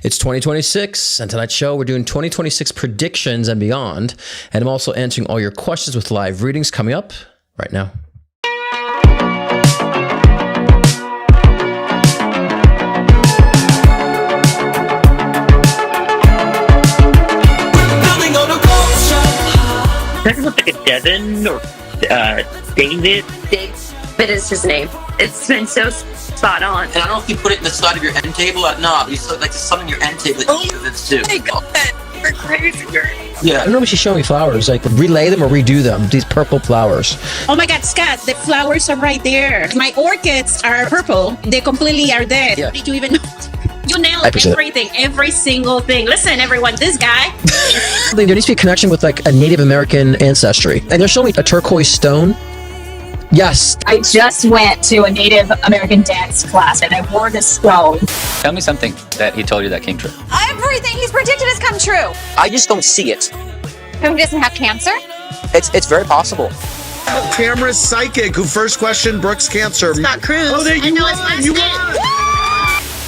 It's 2026, and tonight's show, we're doing 2026 predictions and beyond. And I'm also answering all your questions with live readings coming up right now. Does it look like a Devin or David? David is his name. It's been so spot on. And I don't know if you put it in the side of your end table or not. You like to summon your end table that too. My God, you're crazy. Yeah, I don't know if she's showing me flowers. Like, relay them or redo them. These purple flowers. Oh my God, Scott, the flowers are right there. My orchids are purple. They completely are dead. Yeah. Did you even know? You nailed everything, every single thing. Listen, everyone, this guy. There needs to be a connection with like a Native American ancestry. And they're showing me a turquoise stone. Yes. I just went to a Native American dance class and I wore this stone. Tell me something that he told you that came true. Everything he's predicted has come true. I just don't see it. Who doesn't have cancer? It's very possible. Camera's psychic, who first questioned Brooke's cancer. Scott Cruz. Oh, there you won! You won!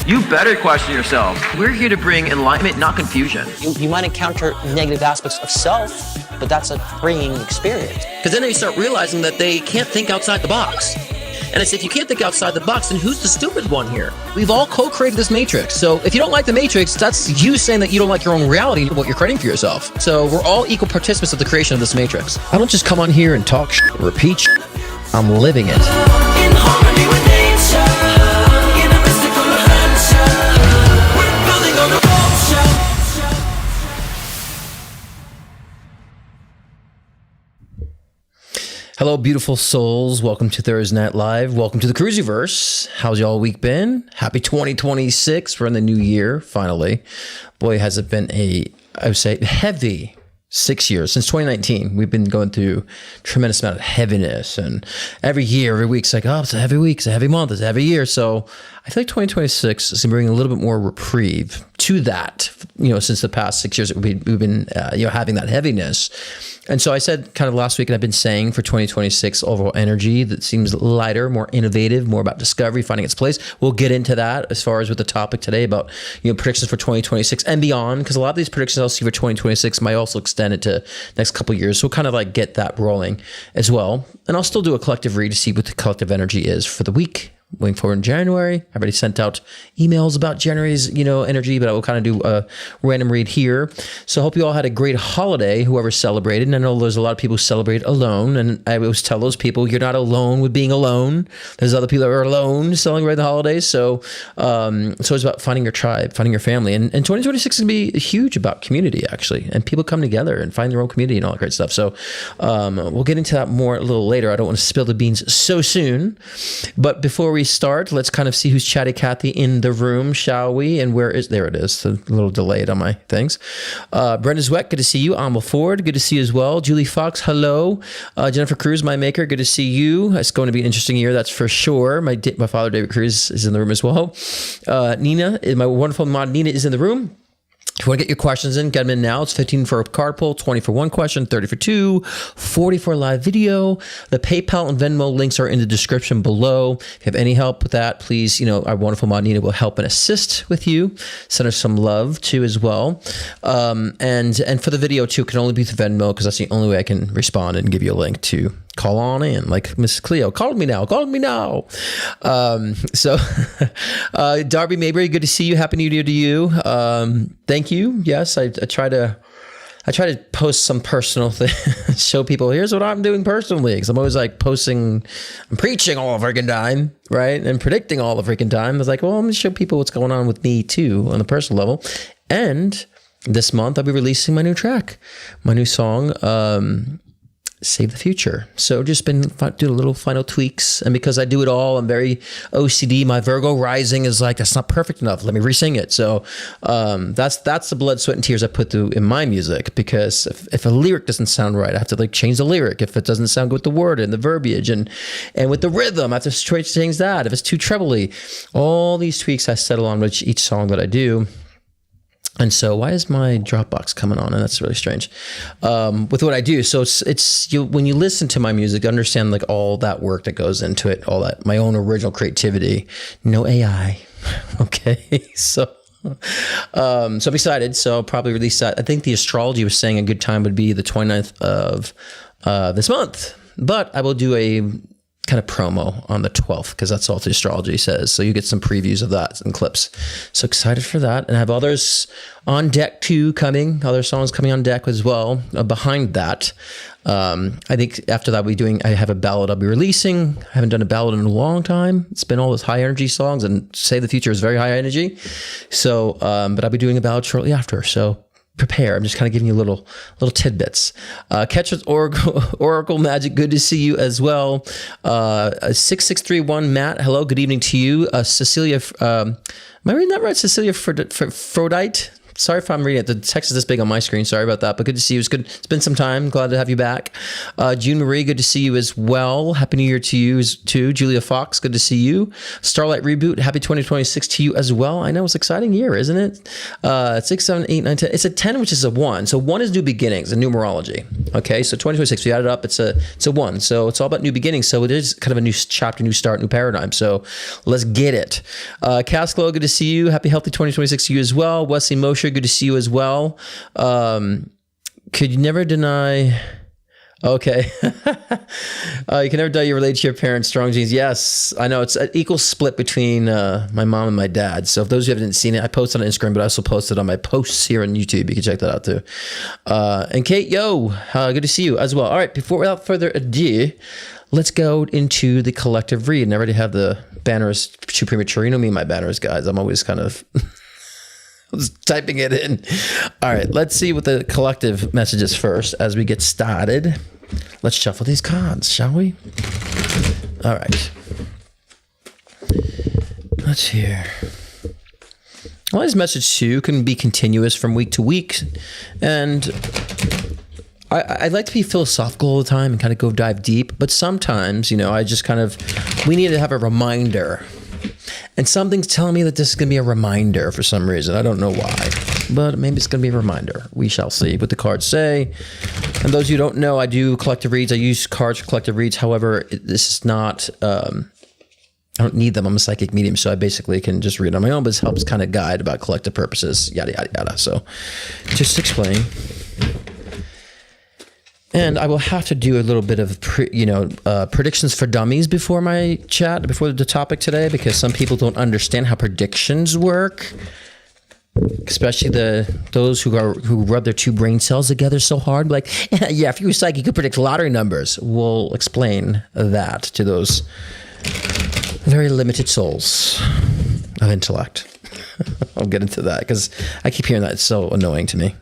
You better question yourself. We're here to bring enlightenment, not confusion. You might encounter negative aspects of self, but that's a freeing experience. Because then they start realizing that they can't think outside the box. And I say, if you can't think outside the box, then who's the stupid one here? We've all co-created this matrix. So if you don't like the matrix, that's you saying that you don't like your own reality, what you're creating for yourself. So we're all equal participants of the creation of this matrix. I don't just come on here and talk repeat I'm living it. In harmony with nature. Hello, beautiful souls. Welcome to Thursday Night Live. Welcome to the Cruisyverse. How's y'all week been? Happy 2026. We're in the new year, finally. Boy, has it been I would say, heavy 6 years. Since 2019, we've been going through a tremendous amount of heaviness. And every year, every week, it's like, oh, it's a heavy week, it's a heavy month, it's a heavy year. So I feel like 2026 is going to bring a little bit more reprieve to that, since the past 6 years, we've been, having that heaviness. And so I said kind of last week, and I've been saying for 2026, overall energy that seems lighter, more innovative, more about discovery, finding its place. We'll get into that as far as with the topic today about, predictions for 2026 and beyond, because a lot of these predictions I'll see for 2026 might also extend it to next couple of years. So we'll kind of like get that rolling as well. And I'll still do a collective read to see what the collective energy is for the week. Moving forward in January, I already sent out emails about January's, energy, but I will kind of do a random read here. So I hope you all had a great holiday, whoever celebrated. And I know there's a lot of people who celebrate alone. And I always tell those people, you're not alone with being alone. There's other people that are alone celebrating the holidays. So it's about finding your tribe, finding your family. And 2026 is going to be huge about community, actually. And people come together and find their own community and all that great stuff. So we'll get into that more a little later. I don't want to spill the beans so soon. But before we start, let's kind of see who's Chatty Cathy in the room, shall we? And there it is. A little delayed on my things. Brenda Zweck, good to see you. Amal Ford, good to see you as well. Julie Fox, hello. Jennifer Cruz, my maker, good to see you. It's going to be an interesting year, that's for sure. My father, David Cruz, is in the room as well. Nina, my wonderful mod, Nina, is in the room. If you want to get your questions in, get them in now. It's 15 for a card pull, 20 for one question, 30 for two, 40 for a live video. The PayPal and Venmo links are in the description below. If you have any help with that, please, our wonderful mod Nina will help and assist with you. Send her some love too as well. And for the video too, it can only be through Venmo because that's the only way I can respond and give you a link to call on in, like Miss Cleo. Call me now. So Darby Mayberry, good to see you. Happy New Year to you. Thank you. Yes, I try to post some personal things, show people, here's what I'm doing personally. Because I'm always like I'm preaching all the freaking time, right? And predicting all the freaking time. I was like, well, I'm going to show people what's going on with me too on a personal level. And this month I'll be releasing my new track, my new song, Save the Future. So just been doing little final tweaks. And because I do it all, I'm very OCD. My Virgo rising is like, that's not perfect enough. Let me re-sing it. So that's the blood, sweat, and tears I put through in my music. Because if a lyric doesn't sound right, I have to change the lyric. If it doesn't sound good with the word and the verbiage and with the rhythm, I have to change that. If it's too trebly, all these tweaks I settle on with each song that I do. And so why is my Dropbox coming on? And that's really strange with what I do. So it's when you listen to my music, understand all that work that goes into it, all that, my own original creativity, no AI. Okay. So So I'm excited. So I'll probably release that. I think the astrology was saying a good time would be the 29th of this month. But I will do a kind of promo on the 12th because that's all the astrology says. So you get some previews of that and clips. So excited for that. And I have others on deck too coming, other songs coming on deck as well. Behind that, I think after that I have a ballad I'll be releasing. I haven't done a ballad in a long time. It's been all those high energy songs, and Save the Future is very high energy. So, but I'll be doing a ballad shortly after. So prepare. I'm just kind of giving you little tidbits. Catch with Oracle Magic. Good to see you as well. 6631 Matt. Hello. Good evening to you. Cecilia. Am I reading that right? Cecilia Frodite. Sorry if I'm reading it. The text is this big on my screen. Sorry about that. But good to see you. It's good. It's been some time. Glad to have you back. June Marie, good to see you as well. Happy New Year to you too. Julia Fox, good to see you. Starlight Reboot, happy 2026 to you as well. I know it's an exciting year, isn't it? 6, 7, 8, 9, 10. It's a 10, which is a 1. So 1 is new beginnings, a numerology. Okay, so 2026, we added up. It's a 1. So it's all about new beginnings. So it is kind of a new chapter, new start, new paradigm. So let's get it. Casclo, good to see you. Happy healthy 2026 to you as well. Wesley Mosher, good to see you as well. Could you never deny? Okay. You can never deny you relate to your parents. Strong genes. Yes, I know. It's an equal split between my mom and my dad. So if those of you haven't seen it, I posted on Instagram, but I also posted on my posts here on YouTube. You can check that out too. And Kate, good to see you as well. All right. Without further ado, let's go into the collective read. And I already have the banners too premature. You know me and my banners, guys. I'm always kind of typing it in. All right, let's see what the collective message is first as we get started. Let's shuffle these cards, shall we? All right. Let's hear. Well, this message too can be continuous from week to week. And I'd like to be philosophical all the time and kind of dive deep. But sometimes, I just we need to have a reminder. And something's telling me that this is going to be a reminder for some reason. I don't know why, but maybe it's going to be a reminder. We shall see what the cards say. And those of you who don't know, I do collective reads. I use cards for collective reads. However, this is not, I don't need them. I'm a psychic medium, so I basically can just read on my own, but this helps kind of guide about collective purposes, yada, yada, yada. So just explain. And I will have to do a little bit of, predictions for dummies before my chat, before the topic today, because some people don't understand how predictions work, especially those who rub their two brain cells together so hard. Like, yeah, if you were psychic, you could predict lottery numbers. We'll explain that to those very limited souls of intellect. I'll get into that because I keep hearing that. It's so annoying to me.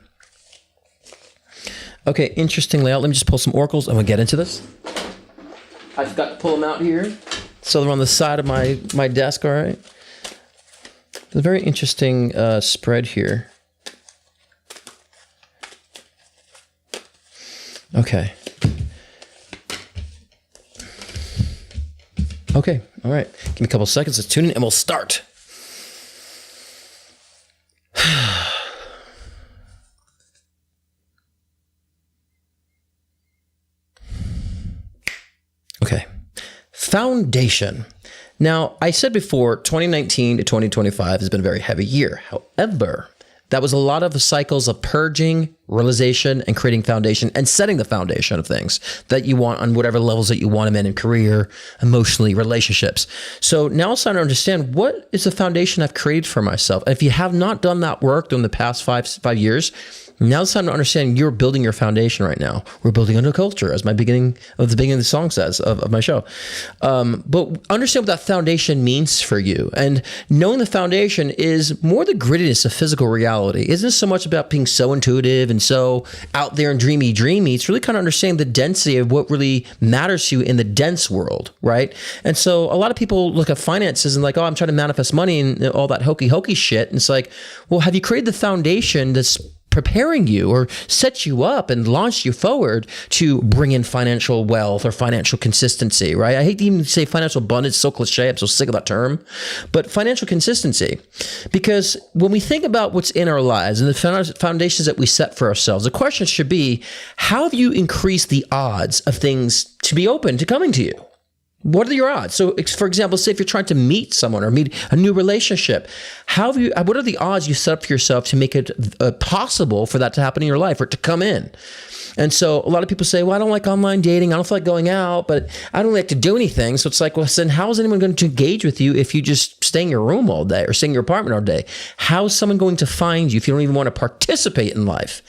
Okay, interesting layout. Let me just pull some oracles and we'll get into this. I forgot to pull them out here. So they're on the side of my desk, all right? It's a very interesting spread here. Okay. Okay, all right. Give me a couple seconds. Let's tune in and we'll start. Okay. Foundation. Now, I said before, 2019 to 2025 has been a very heavy year. However, that was a lot of cycles of purging, realization, and creating foundation and setting the foundation of things that you want on whatever levels that you want them in career, emotionally, relationships. So now it's time to understand what is the foundation I've created for myself. And if you have not done that work in the past five years, now it's time to understand you're building your foundation right now. We're building a new culture, as the beginning of the song says of my show. But understand what that foundation means for you. And knowing the foundation is more the grittiness of physical reality. Isn't so much about being so intuitive and so out there and dreamy. It's really kind of understanding the density of what really matters to you in the dense world, right? And so a lot of people look at finances and like, oh, I'm trying to manifest money and all that hokey shit. And it's like, well, have you created the foundation that's preparing you or set you up and launch you forward to bring in financial wealth or financial consistency, right? I hate to even say financial abundance, it's so cliche, I'm so sick of that term, but financial consistency. Because when we think about what's in our lives and the foundations that we set for ourselves, the question should be, how have you increased the odds of things to be open to coming to you? What are your odds? So, for example, say if you're trying to meet someone or meet a new relationship, what are the odds you set up for yourself to make it possible for that to happen in your life or to come in? And so a lot of people say, well, I don't like online dating. I don't feel like going out, but I don't like to do anything. So it's like, well, then how is anyone going to engage with you if you just stay in your room all day or stay in your apartment all day? How is someone going to find you if you don't even want to participate in life?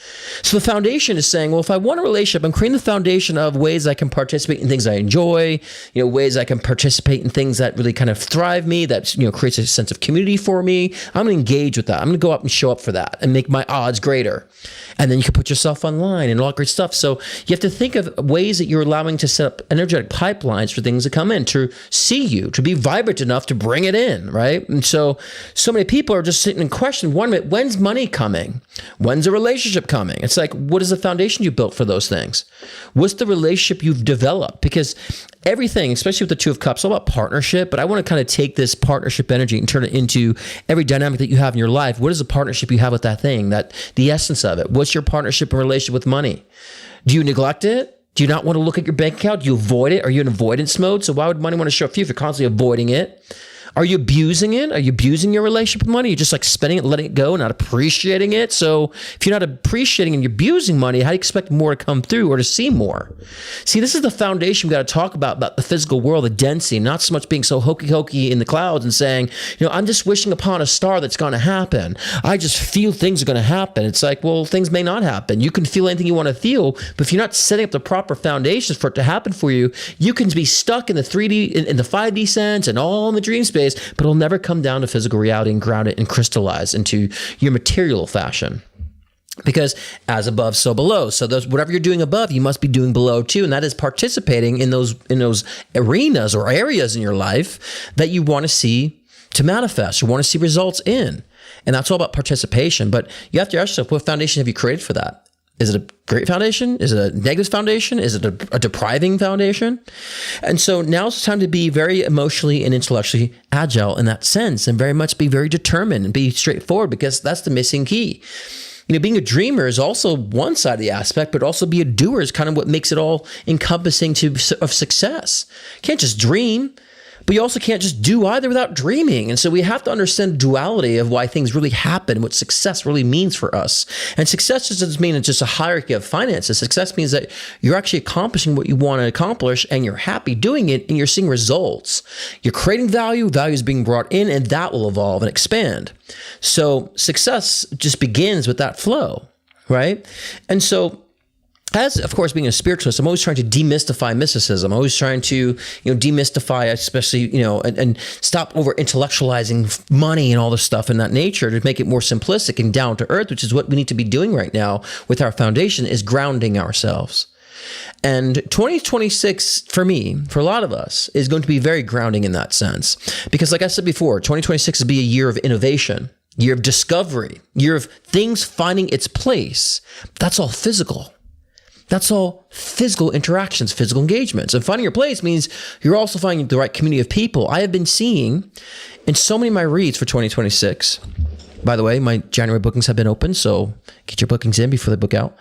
So the foundation is saying, well, if I want a relationship, I'm creating the foundation of ways I can participate in things I enjoy, ways I can participate in things that really kind of thrive me, that, creates a sense of community for me. I'm going to engage with that. I'm going to go up and show up for that and make my odds greater. And then you can put yourself online and all that great stuff. So you have to think of ways that you're allowing to set up energetic pipelines for things to come in, to see you, to be vibrant enough to bring it in, right? And so many people are just sitting and questioning, one minute, when's money coming? When's a relationship coming? It's like, what is the foundation you built for those things? What's the relationship you've developed? Because everything, especially with the Two of Cups, all about partnership, but I want to kind of take this partnership energy and turn it into every dynamic that you have in your life. What is the partnership you have with that thing, the essence of it? What's your partnership and relationship with money? Do you neglect it? Do you not want to look at your bank account? Do you avoid it? Are you in avoidance mode? So why would money want to show up for you if you're constantly avoiding it? Are you abusing it? Are you abusing your relationship with money? You're just like spending it, letting it go, not appreciating it. So if you're not appreciating and you're abusing money, how do you expect more to come through or to see more? See, this is the foundation we got to talk about the physical world, the density, not so much being so hokey in the clouds and saying, I'm just wishing upon a star that's going to happen. I just feel things are going to happen. It's like, well, things may not happen. You can feel anything you want to feel, but if you're not setting up the proper foundations for it to happen for you, you can be stuck in the 3D, in the 5D sense and all in the dream space, but it'll never come down to physical reality and ground it and crystallize into your material fashion. Because as above, so below. So whatever you're doing above, you must be doing below too. And that is participating in those arenas or areas in your life that you want to see to manifest, you want to see results in. And that's all about participation. But you have to ask yourself, what foundation have you created for that? Is it a great foundation? Is it a negative foundation? Is it a depriving foundation? And so now it's time to be very emotionally and intellectually agile in that sense, and very much be very determined and be straightforward, because that's the missing key. Being a dreamer is also one side of the aspect, but also be a doer is kind of what makes it all encompassing of success. You can't just dream, but you also can't just do either without dreaming. And so we have to understand the duality of why things really happen, what success really means for us. And success doesn't mean it's just a hierarchy of finances. Success means that you're actually accomplishing what you want to accomplish, and you're happy doing it, and you're seeing results. You're creating value is being brought in, and that will evolve and expand. So success just begins with that flow, right? And so, as, of course, being a spiritualist, I'm always trying to demystify mysticism. I'm always trying to, demystify, especially, and stop over intellectualizing money and all this stuff in that nature, to make it more simplistic and down to earth, which is what we need to be doing right now with our foundation, is grounding ourselves. And 2026, for me, for a lot of us, is going to be very grounding in that sense. Because like I said before, 2026 will be a year of innovation, year of discovery, year of things finding its place. That's all physical. That's all physical interactions, physical engagements. And finding your place means you're also finding the right community of people. I have been seeing in so many of my reads for 2026, by the way, my January bookings have been open, so get your bookings in before they book out.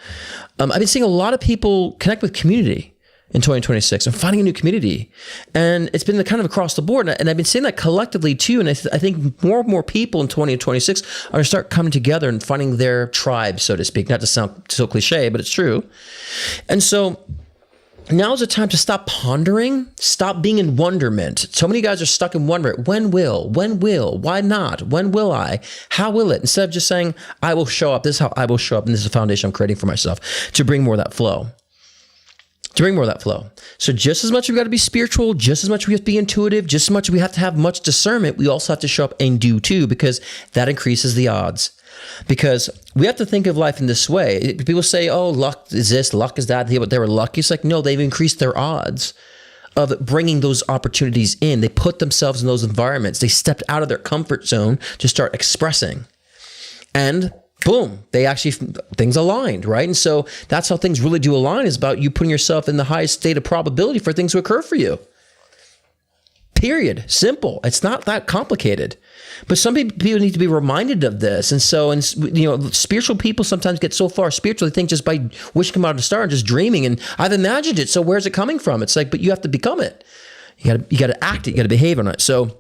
I've been seeing a lot of people connect with community in 2026 and finding a new community. And it's been kind of across the board. And I've been seeing that collectively too. And I think more and more people in 2026 are going to start coming together and finding their tribe, so to speak. Not to sound so cliche, but it's true. And so now is the time to stop pondering, stop being in wonderment. So many guys are stuck in wonderment. When will, why not? When will I? How will it? Instead of just saying, I will show up. This is how I will show up. And this is the foundation I'm creating for myself to bring more of that flow. So just as much we've got to be spiritual, just as much we have to be intuitive, just as much we have to have much discernment, we also have to show up and do too, because that increases the odds. Because we have to think of life in this way. People say, oh, luck is this, luck is that, they were lucky. It's like, no, they've increased their odds of bringing those opportunities in. They put themselves in those environments. They stepped out of their comfort zone to start expressing. And boom, things aligned, right? And so that's how things really do align, is about you putting yourself in the highest state of probability for things to occur for you. Period. Simple. It's not that complicated. But some people need to be reminded of this. And so, spiritual people sometimes get so far spiritual, they think just by wishing them out a star and just dreaming, and I've imagined it, so where's it coming from? It's like, but you have to become it. You got to act it. You got to behave on it. So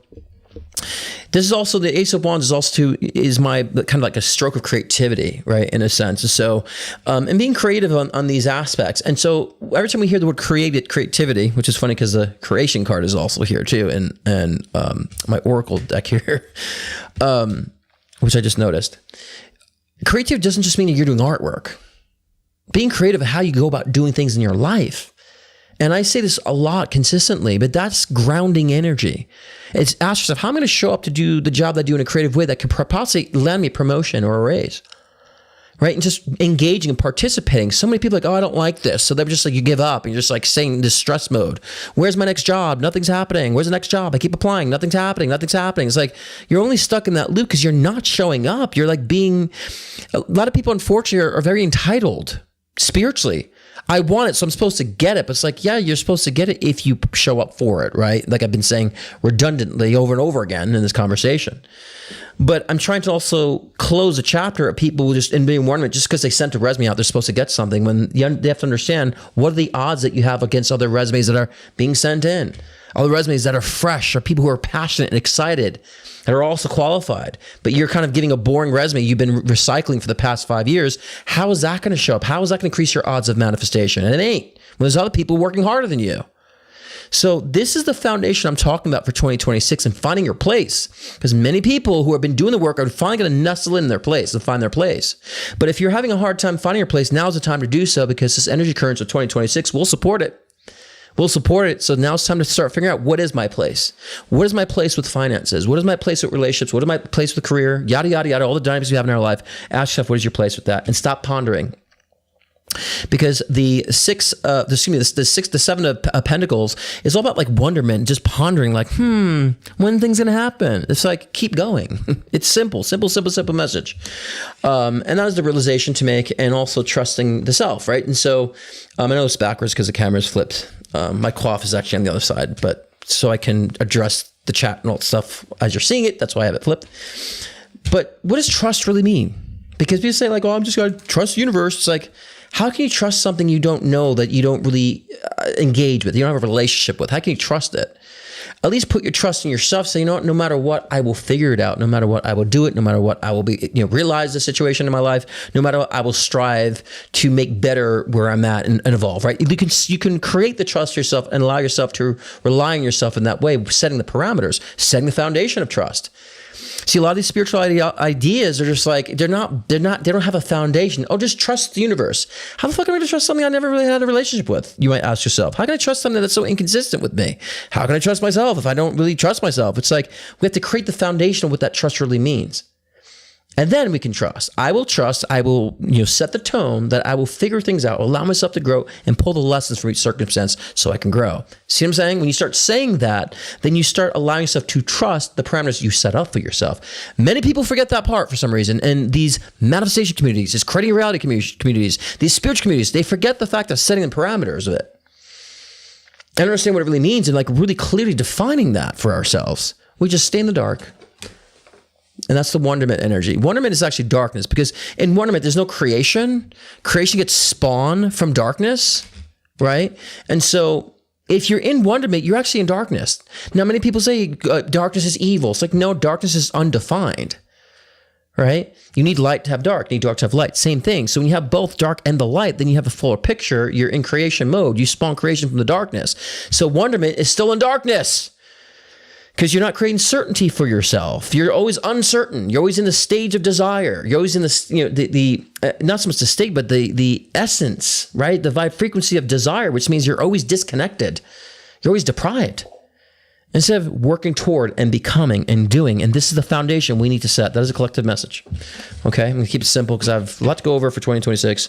this is also the Ace of Wands is my kind of like a stroke of creativity, right? In a sense. So, and being creative on these aspects. And so every time we hear the word creativity, which is funny because the creation card is also here too. And my Oracle deck here, which I just noticed. Creative doesn't just mean that you're doing artwork. Being creative is how you go about doing things in your life. And I say this a lot consistently, but that's grounding energy. It's ask yourself, how am I going to show up to do the job that I do in a creative way that could possibly land me a promotion or a raise? Right? And just engaging and participating. So many people are like, oh, I don't like this. So they're just like, you give up and you're just like saying this stress mode. Where's my next job? Nothing's happening. Where's the next job? I keep applying. Nothing's happening. Nothing's happening. It's like, you're only stuck in that loop because you're not showing up. You're like a lot of people, unfortunately, are very entitled spiritually. I want it, so I'm supposed to get it. But it's like, yeah, you're supposed to get it if you show up for it, right? Like I've been saying redundantly over and over again in this conversation. But I'm trying to also close a chapter of people who just in being wonderment, just because they sent a resume out, they're supposed to get something. When they have to understand what are the odds that you have against other resumes that are being sent in, other resumes that are fresh, or people who are passionate and excited, that are also qualified, but you're kind of getting a boring resume you've been recycling for the past 5 years. How is that going to show up? How is that going to increase your odds of manifestation? And it ain't. When there's other people working harder than you. So this is the foundation I'm talking about for 2026 and finding your place. Because many people who have been doing the work are finally going to nestle in their place and find their place. But if you're having a hard time finding your place, now's the time to do so, because this energy currents of 2026 will support it. We'll support it. So now it's time to start figuring out, what is my place? What is my place with finances? What is my place with relationships? What is my place with career? Yada, yada, yada, all the dynamics we have in our life. Ask yourself, what is your place with that? And stop pondering. Because the seven of Pentacles is all about like wonderment, just pondering like, when things going to happen? It's like, keep going. It's simple message. And that is the realization to make, and also trusting the self, right? And so I know it's backwards because the camera's flipped. My cough is actually on the other side, but so I can address the chat and all that stuff as you're seeing it. That's why I have it flipped. But what does trust really mean? Because people say like, oh, I'm just going to trust the universe. It's like, how can you trust something you don't know, that you don't really engage with, you don't have a relationship with? How can you trust it? At least put your trust in yourself. Say, you know what, no matter what, I will figure it out. No matter what, I will do it. No matter what, I will be, realize the situation in my life. No matter what, I will strive to make better where I'm at and evolve, right? You can create the trust yourself and allow yourself to rely on yourself in that way, setting the parameters, setting the foundation of trust. See, a lot of these spiritual ideas are just like, they don't have a foundation. Oh, just trust the universe. How the fuck am I going to trust something I never really had a relationship with? You might ask yourself. How can I trust something that's so inconsistent with me? How can I trust myself if I don't really trust myself? It's like, we have to create the foundation of what that trust really means. And then we can trust. I will trust. I will, set the tone that I will figure things out, allow myself to grow, and pull the lessons from each circumstance so I can grow. See what I'm saying? When you start saying that, then you start allowing yourself to trust the parameters you set up for yourself. Many people forget that part for some reason. And these manifestation communities, these creating reality communities, these spiritual communities, they forget the fact of setting the parameters of it. And understand what it really means, and like really clearly defining that for ourselves. We just stay in the dark. And that's the wonderment energy. Wonderment is actually darkness, because in wonderment, there's no creation. Creation gets spawned from darkness, right? And so if you're in wonderment, you're actually in darkness. Now, many people say darkness is evil. It's like, no, darkness is undefined, right? You need light to have dark. You need dark to have light. Same thing. So when you have both dark and the light, then you have a fuller picture. You're in creation mode. You spawn creation from the darkness. So wonderment is still in darkness, because you're not creating certainty for yourself. You're always uncertain. You're always in the stage of desire. You're always in this, not so much the state, but the essence, right? The vibe frequency of desire, which means you're always disconnected. You're always deprived. Instead of working toward and becoming and doing, and this is the foundation we need to set. That is a collective message. Okay, I'm gonna keep it simple because I have a lot to go over for 2026.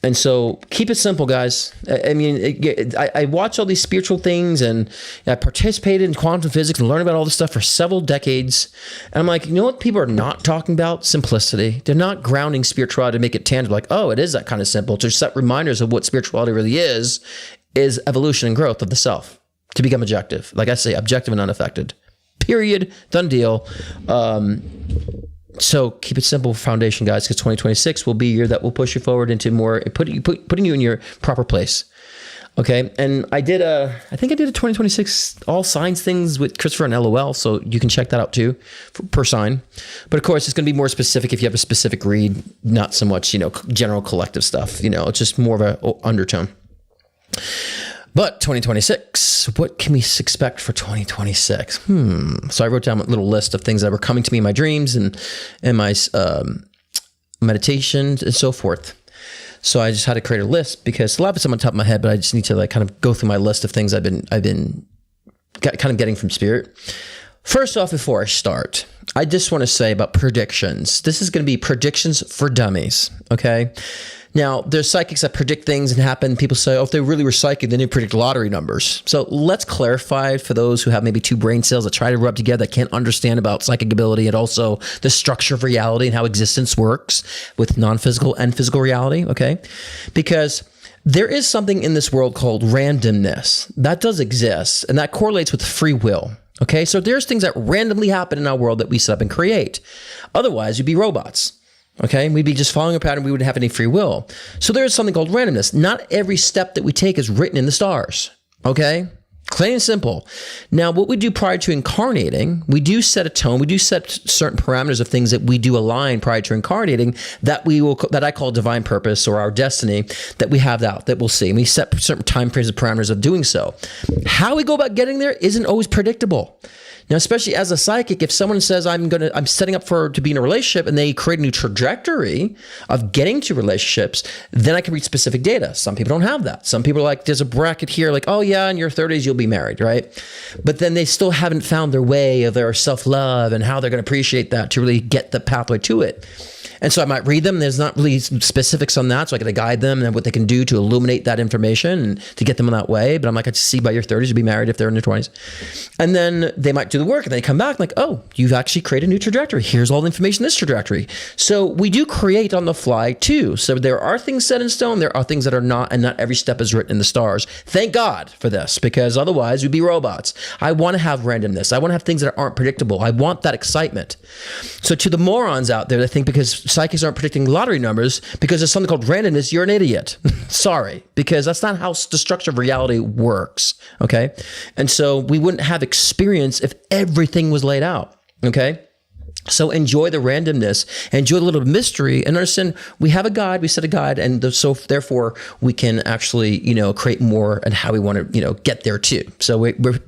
And so keep it simple, guys. I mean, I watch all these spiritual things, and I participated in quantum physics and learned about all this stuff for several decades. And I'm like, you know what people are not talking about? Simplicity. They're not grounding spirituality to make it tangible. Like, oh, it is that kind of simple. To set reminders of what spirituality really is evolution and growth of the self to become objective. Like I say, objective and unaffected. Period. Done deal. So keep it simple foundation, guys, because 2026 will be a year that will push you forward into more, putting you in your proper place. Okay, and I think I did a 2026 all signs things with Christopher and LOL, so you can check that out too, per sign. But of course, it's going to be more specific if you have a specific read, not so much, general collective stuff. It's just more of a undertone. But 2026, what can we expect for 2026? So I wrote down a little list of things that were coming to me in my dreams and my meditations and so forth. So I just had to create a list because a lot of it's on top of my head, but I just need to kind of go through my list of things I've been kind of getting from Spirit. First off, before I start, I just want to say about predictions. This is going to be predictions for dummies. Okay. Now, there's psychics that predict things and happen. People say, oh, if they really were psychic, then they predict lottery numbers. So let's clarify for those who have maybe two brain cells that try to rub together, that can't understand about psychic ability and also the structure of reality and how existence works with non-physical and physical reality, okay? Because there is something in this world called randomness. That does exist, and that correlates with free will, okay? So there's things that randomly happen in our world that we set up and create. Otherwise, you'd be robots. Okay, we'd be just following a pattern. We wouldn't have any free will. So there is something called randomness. Not every step that we take is written in the stars. Okay, plain and simple. Now, what we do prior to incarnating, we do set a tone. We do set certain parameters of things that we do align prior to incarnating that I call divine purpose or our destiny that we have that we'll see. And we set certain time frames and parameters of doing so. How we go about getting there isn't always predictable. Now, especially as a psychic, if someone says I'm setting up to be in a relationship and they create a new trajectory of getting to relationships, then I can read specific data. Some people don't have that. Some people are like, there's a bracket here, like, oh yeah, in your 30s, you'll be married, right? But then they still haven't found their way of their self-love and how they're going to appreciate that to really get the pathway to it. And so I might read them. There's not really specifics on that. So I got to guide them and what they can do to illuminate that information and to get them in that way. But I'm like, I see by your 30s, you'll be married if they're in their 20s. And then they might do the work and they come back like, oh, you've actually created a new trajectory. Here's all the information in this trajectory. So we do create on the fly too. So there are things set in stone. There are things that are not, and not every step is written in the stars. Thank God for this, because otherwise we'd be robots. I want to have randomness. I want to have things that aren't predictable. I want that excitement. So to the morons out there that think because psychics aren't predicting lottery numbers because there's something called randomness, you're an idiot. Sorry, because that's not how the structure of reality works, okay? And so we wouldn't have experience if everything was laid out, okay? So enjoy the randomness, enjoy the little mystery, and understand we have a guide, we set a guide, and so therefore we can actually, create more and how we want to, get there too. So we're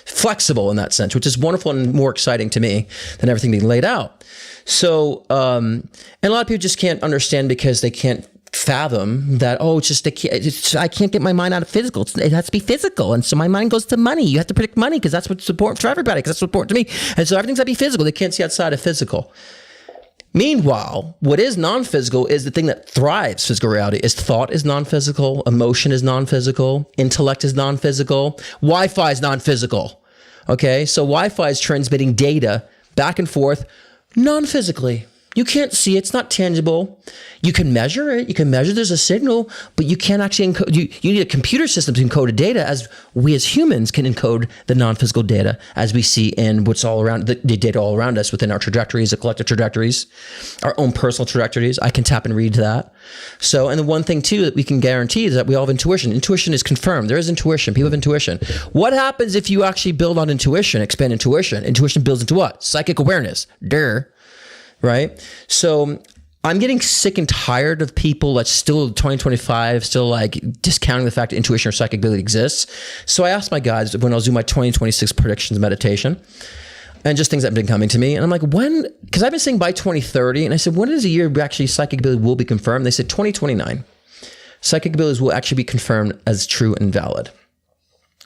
flexible in that sense, which is wonderful and more exciting to me than everything being laid out. So, and a lot of people just can't understand because they can't fathom that, I can't get my mind out of physical. It has to be physical. And so my mind goes to money. You have to predict money because that's what's important for everybody, because that's what's important to me. And so everything's got to be physical. They can't see outside of physical. Meanwhile, what is non-physical is the thing that thrives physical reality. Is thought is non-physical, emotion is non-physical, intellect is non-physical, Wi-Fi is non-physical. Okay, so Wi-Fi is transmitting data back and forth non-physically. You can't see it. It's not tangible. You can measure it. You can measure there's a signal, but you can't actually encode. You need a computer system to encode the data, as we as humans can encode the non-physical data as we see in what's all around, the data all around us within our trajectories, the collective trajectories, our own personal trajectories. I can tap and read that. So, and the one thing too that we can guarantee is that we all have intuition. Intuition is confirmed. There is intuition. People have intuition. What happens if you actually build on intuition, expand intuition? Intuition builds into what? Psychic awareness. Right? So I'm getting sick and tired of people that still 2025, still like discounting the fact that intuition or psychic ability exists. So I asked my guys when I was doing my 2026 predictions meditation and just things that have been coming to me. And I'm like, when, because I've been saying by 2030, and I said, when is the year actually psychic ability will be confirmed? They said 2029. Psychic abilities will actually be confirmed as true and valid.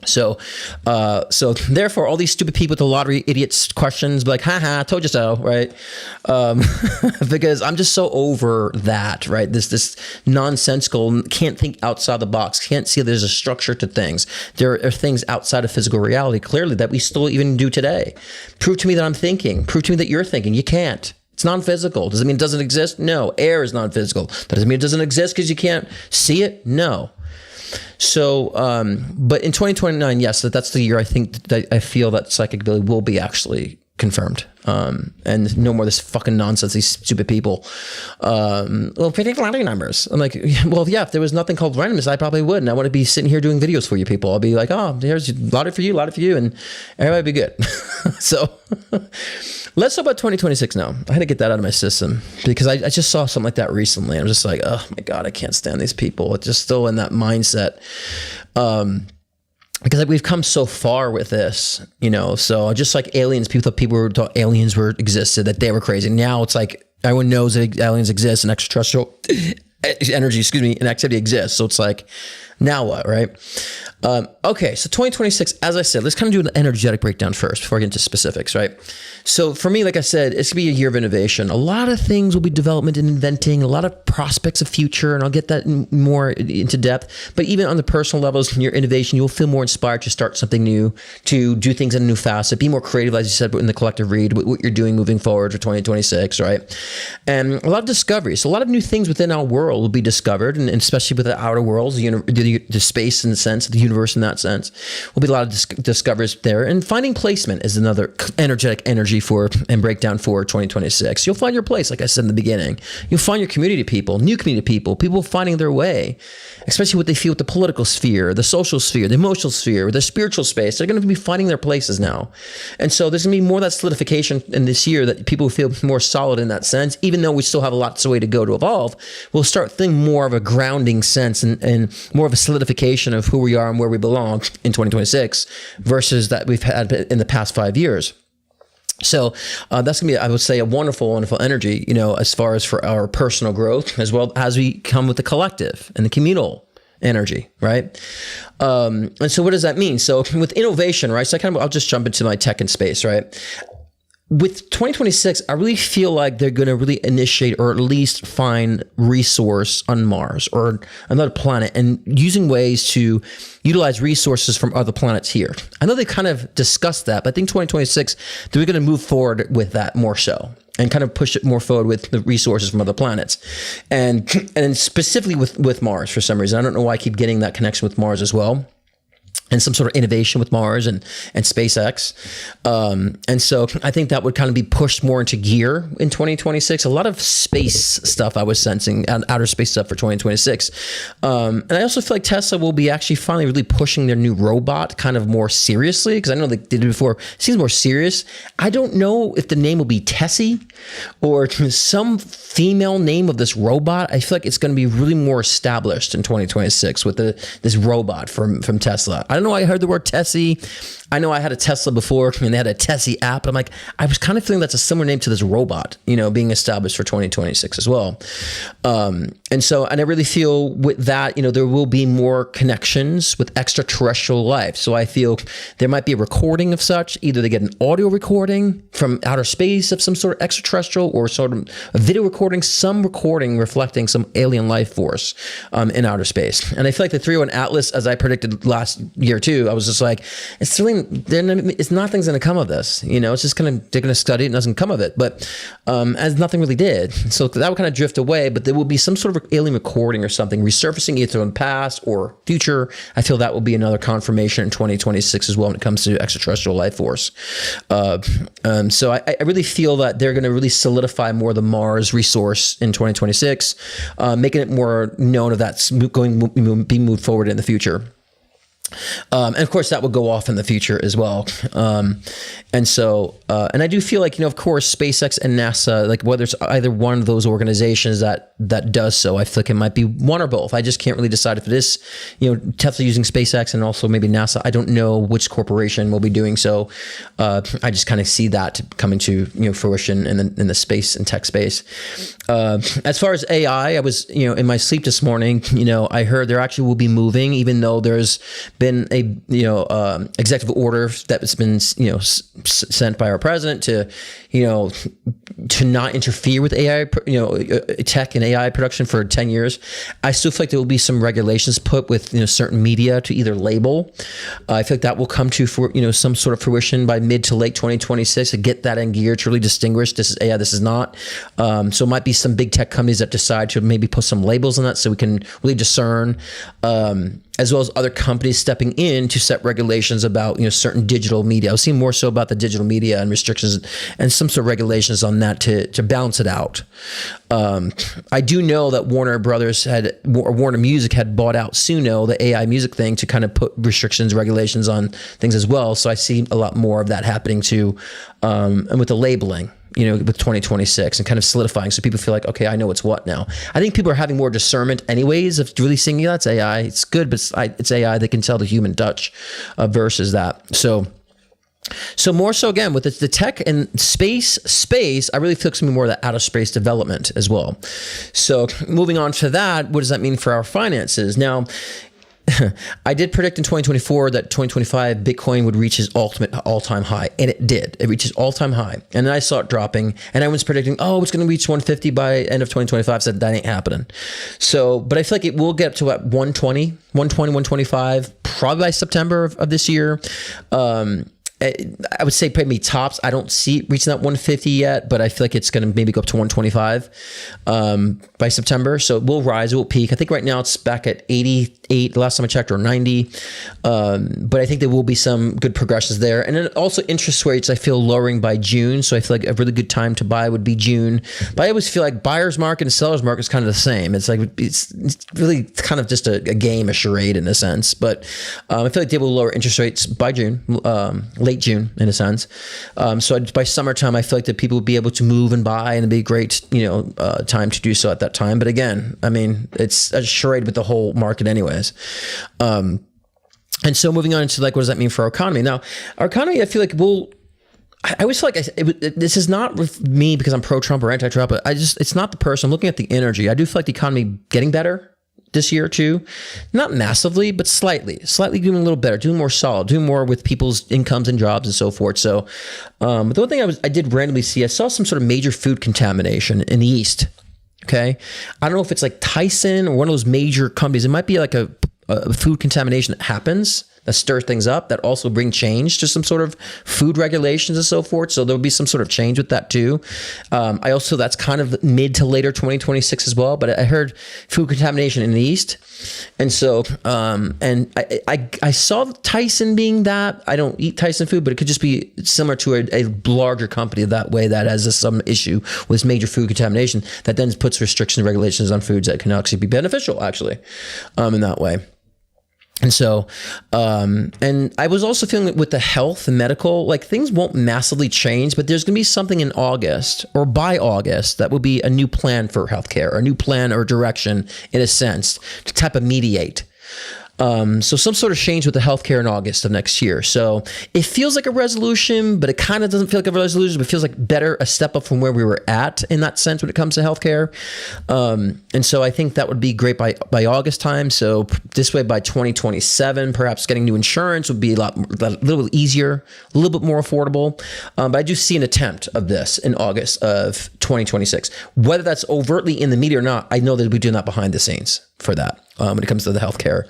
So therefore, all these stupid people with the lottery idiots questions, be like, haha, I told you so, right? Because I'm just so over that, right? This nonsensical, can't think outside the box, can't see there's a structure to things. There are things outside of physical reality, clearly, that we still even do today. Prove to me that I'm thinking. Prove to me that you're thinking. You can't. It's non-physical. Does it mean it doesn't exist? No. Air is non-physical. That doesn't mean it doesn't exist because you can't see it? No. So, but in 2029, yes, that's the year I think that I feel that psychic ability will be actually confirmed. And no more of this fucking nonsense, these stupid people. Well, predict lottery numbers. I'm like, well, yeah, if there was nothing called randomness, I probably would. And I want to be sitting here doing videos for you people. I'll be like, oh, here's a lottery for you, and everybody be good. So let's talk about 2026 now. I had to get that out of my system because I just saw something like that recently. I'm just like, oh my God, I can't stand these people. It's just still in that mindset. Because we've come so far with this, so just like aliens, people thought aliens existed, that they were crazy. Now it's like everyone knows that aliens exist and extraterrestrial energy, and activity exists. So it's like, now what, right? Okay, so 2026, as I said, let's kind of do an energetic breakdown first before I get into specifics, right? So for me, like I said, it's going to be a year of innovation. A lot of things will be development and inventing, a lot of prospects of future, and I'll get that more into depth. But even on the personal levels, in your innovation, you'll feel more inspired to start something new, to do things in a new facet, be more creative, as you said, in the collective read, what you're doing moving forward for 2026, right? And a lot of discoveries. So a lot of new things within our world will be discovered, and especially with the outer worlds, the space in the sense, the universe in that sense, will be a lot of discoveries there. And finding placement is another energetic energy and breakdown for 2026. You'll find your place, like I said in the beginning. You'll find your community people, new community people finding their way, especially what they feel with the political sphere, the social sphere, the emotional sphere, the spiritual space. They're going to be finding their places now. And so there's going to be more of that solidification in this year, that people feel more solid in that sense. Even though we still have a lot of way to go to evolve, we'll start thinking more of a grounding sense and more of a solidification of who we are and where we belong in 2026 versus that we've had in the past 5 years. So that's going to be, I would say, a wonderful energy, as far as for our personal growth, as well as we come with the collective and the communal energy, right? And so what does that mean? So with innovation, right? So I'll just jump into my tech and space, right? With 2026, I really feel like they're going to really initiate, or at least find resource on Mars or another planet, and using ways to utilize resources from other planets here. I know they kind of discussed that, but I think 2026, they're going to move forward with that more so, and kind of push it more forward with the resources from other planets. And specifically with Mars for some reason. I don't know why I keep getting that connection with Mars as well. And some sort of innovation with Mars and SpaceX. And so I think that would kind of be pushed more into gear in 2026. A lot of space stuff I was sensing, and outer space stuff for 2026. And I also feel like Tesla will be actually finally really pushing their new robot kind of more seriously, because I know they did it before. It seems more serious. I don't know if the name will be Tessie or some female name of this robot. I feel like it's going to be really more established in 2026 with this robot from Tesla. I don't know why I heard the word Tessie. I know I had a Tesla before, and they had a Tessie app. I'm like, I was kind of feeling that's a similar name to this robot, being established for 2026 as well. And I really feel with that, there will be more connections with extraterrestrial life. So I feel there might be a recording of such. Either they get an audio recording from outer space of some sort of extraterrestrial, or sort of a video recording, some recording reflecting some alien life force in outer space. And I feel like the 301 Atlas, as I predicted last year too, I was just like, nothing's going to come of this. It's just they're going to study it and doesn't come of it. But as nothing really did. So that would kind of drift away, but there will be some sort of alien recording or something resurfacing either in past or future. I feel that will be another confirmation in 2026 as well when it comes to extraterrestrial life force. So I really feel that they're going to really solidify more of the Mars resource in 2026, making it more known of that's being moved forward in the future. And of course, that will go off in the future as well. And I do feel like, of course, SpaceX and NASA, like whether it's either one of those organizations that does so, I feel like it might be one or both. I just can't really decide if it is, Tesla using SpaceX and also maybe NASA. I don't know which corporation will be doing so. I just kind of see that coming to fruition in the space and tech space. As far as AI, I was in my sleep this morning. I heard there actually will be moving, even though there's been a executive order that's been sent by our president to not interfere with AI tech and AI production for 10 years. I still feel like there will be some regulations put with certain media to either label. I feel like that will come to some sort of fruition by mid to late 2026 to get that in gear to really distinguish this is AI, this is not. So it might be some big tech companies that decide to maybe put some labels on that so we can really discern. As well as other companies stepping in to set regulations about, certain digital media. I was seeing more so about the digital media and restrictions and some sort of regulations on that to balance it out. I do know that Warner Music had bought out Suno, the AI music thing, to kind of put restrictions, regulations on things as well. So I see a lot more of that happening too, and with the labeling, with 2026 and kind of solidifying, so people feel like, okay, I know what's what now. I think people are having more discernment anyways of really seeing, that's AI. It's good, but it's AI. They can tell the human touch versus that. So more so again with the tech and space, I really feel it's going to be more of that outer space development as well. So moving on to that, what does that mean for our finances? Now, I did predict in 2024 that 2025 Bitcoin would reach its ultimate all-time high, and it did. It reached its all-time high, and then I saw it dropping, and I was predicting, it's going to reach 150 by end of 2025. I said that ain't happening. So, but I feel like it will get up to about 125, probably by September of this year. I would say maybe tops. I don't see it reaching that 150 yet, but I feel like it's going to maybe go up to 125 by September. So it will rise, it will peak. I think right now it's back at 88, the last time I checked, or 90. But I think there will be some good progressions there. And then also interest rates, I feel lowering by June. So I feel like a really good time to buy would be June. But I always feel like buyer's market and seller's market is kind of the same. It's like, it's really kind of just a game, a charade in a sense. But I feel like they will lower interest rates by June, late June in a sense. So by summertime, I feel like that people would be able to move and buy, and it'd be a great, time to do so at that time. But again, I mean, it's a charade with the whole market anyways. And so moving on into like, what does that mean for our economy? Now, our economy, I feel like I always feel like this is not with me because I'm pro-Trump or anti-Trump, but it's not the person. I'm looking at the energy. I do feel like the economy getting better this year too, not massively, but slightly doing a little better, doing more solid, doing more with people's incomes and jobs and so forth. So the one thing I did randomly see, I saw some sort of major food contamination in the East. Okay. I don't know if it's like Tyson or one of those major companies. It might be like a food contamination that happens, that stir things up, that also bring change to some sort of food regulations and so forth. So there'll be some sort of change with that too. That's kind of mid to later 2026 as well. But I heard food contamination in the East. And so, and I saw Tyson being that. I don't eat Tyson food, but it could just be similar to a larger company that way that has some issue with major food contamination that then puts restrictions and regulations on foods that can actually be beneficial actually, in that way. And so, and I was also feeling with the health and medical, like things won't massively change, but there's going to be something in August or by August that will be a new plan for healthcare, or a new plan or direction in a sense to type of mediate. So some sort of change with the healthcare in August of next year. So it feels like a resolution, but it kind of doesn't feel like a resolution, but it feels like better, a step up from where we were at in that sense when it comes to healthcare. And so I think that would be great by August time. So this way by 2027, perhaps getting new insurance would be a little bit easier, a little bit more affordable. But I do see an attempt of this in August of 2026. Whether that's overtly in the media or not, I know they'll be doing that behind the scenes for that when it comes to the healthcare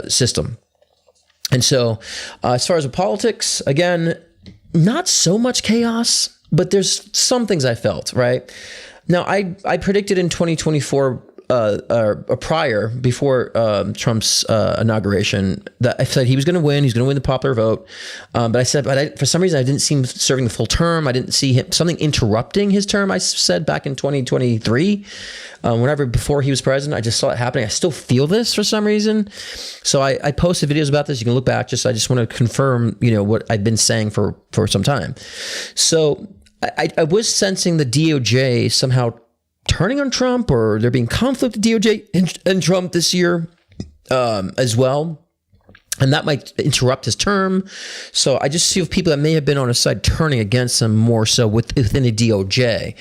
system. And so as far as the politics, again, not so much chaos, but there's some things I felt, right? Now, I predicted in 2024 prior, before Trump's inauguration, that I said he was going to win. He's going to win the popular vote. But I said, for some reason, I didn't see him serving the full term. I didn't see him something interrupting his term. I said back in 2023, whenever before he was president, I just saw it happening. I still feel this for some reason. So I posted videos about this. You can look back. I just want to confirm, what I've been saying for some time. So I was sensing the DOJ somehow turning on Trump, or there being conflict with DOJ and Trump this year as well. And that might interrupt his term. So I just see people that may have been on his side turning against him more so within the DOJ.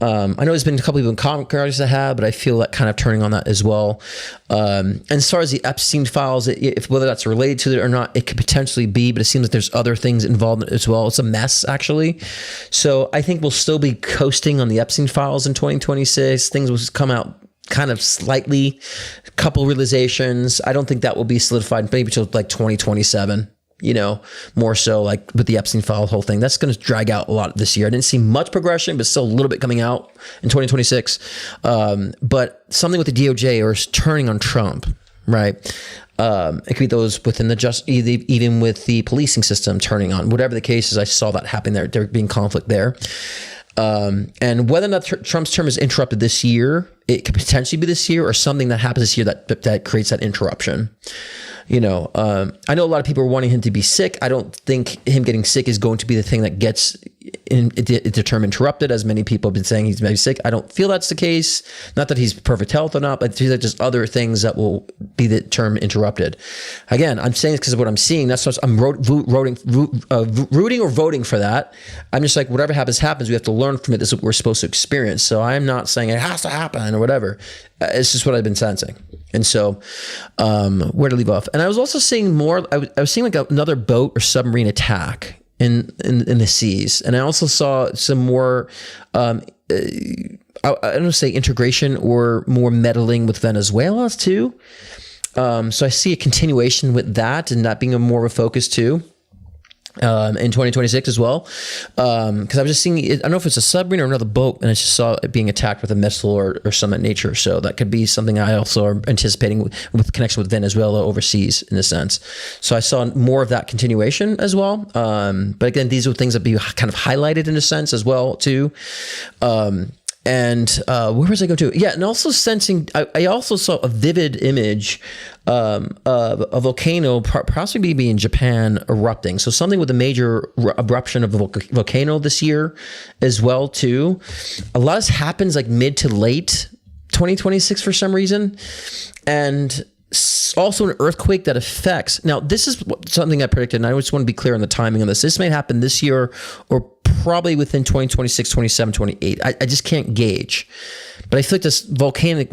I know there's been a couple people in Congress that have, but I feel that kind of turning on that as well. And as far as the Epstein files, whether that's related to it or not, it could potentially be, but it seems like there's other things involved as well. It's a mess, actually. So I think we'll still be coasting on the Epstein files in 2026. Things will come out kind of slightly, couple realizations. I don't think that will be solidified maybe till like 2027, more so like with the Epstein file whole thing. That's going to drag out a lot this year. I didn't see much progression, but still a little bit coming out in 2026. But something with the DOJ or turning on Trump, right? It could be those within the even with the policing system turning on. Whatever the case is, I saw that happening there being conflict there. And whether or not Trump's term is interrupted this year, it could potentially be this year, or something that happens this year that creates that interruption. I know a lot of people are wanting him to be sick. I don't think him getting sick is going to be the thing that gets the term interrupted, as many people have been saying he's maybe sick. I don't feel that's the case. Not that he's perfect health or not, but these are just other things that will be the term interrupted. Again, I'm saying this because of what I'm seeing. That's what I'm rooting or voting for that. I'm just like, whatever happens. We have to learn from it. This is what we're supposed to experience. So I'm not saying it has to happen or whatever. It's just what I've been sensing. And so, where to leave off? And I was also seeing more. I was seeing like another boat or submarine attack in the seas, and I also saw some more. I don't want to say integration or more meddling with Venezuela too. So I see a continuation with that, and that being more of a focus too. In 2026 as well, because I was just seeing it, I don't know if it's a submarine or another boat, and I just saw it being attacked with a missile or some of that nature. So that could be something I also are anticipating with connection with Venezuela overseas in a sense. So I saw more of that continuation as well. But again, these are things that be kind of highlighted in a sense as well too. And where was I going to? Yeah, and also sensing, I also saw a vivid image of a volcano possibly be in Japan erupting. So something with a major eruption of a volcano this year as well too. A lot happens like mid to late 2026 for some reason. And also an earthquake that affects. Now, this is something I predicted, and I just want to be clear on the timing on this. This may happen this year or probably within 2026, 27, 28. I just can't gauge. But I feel like this volcanic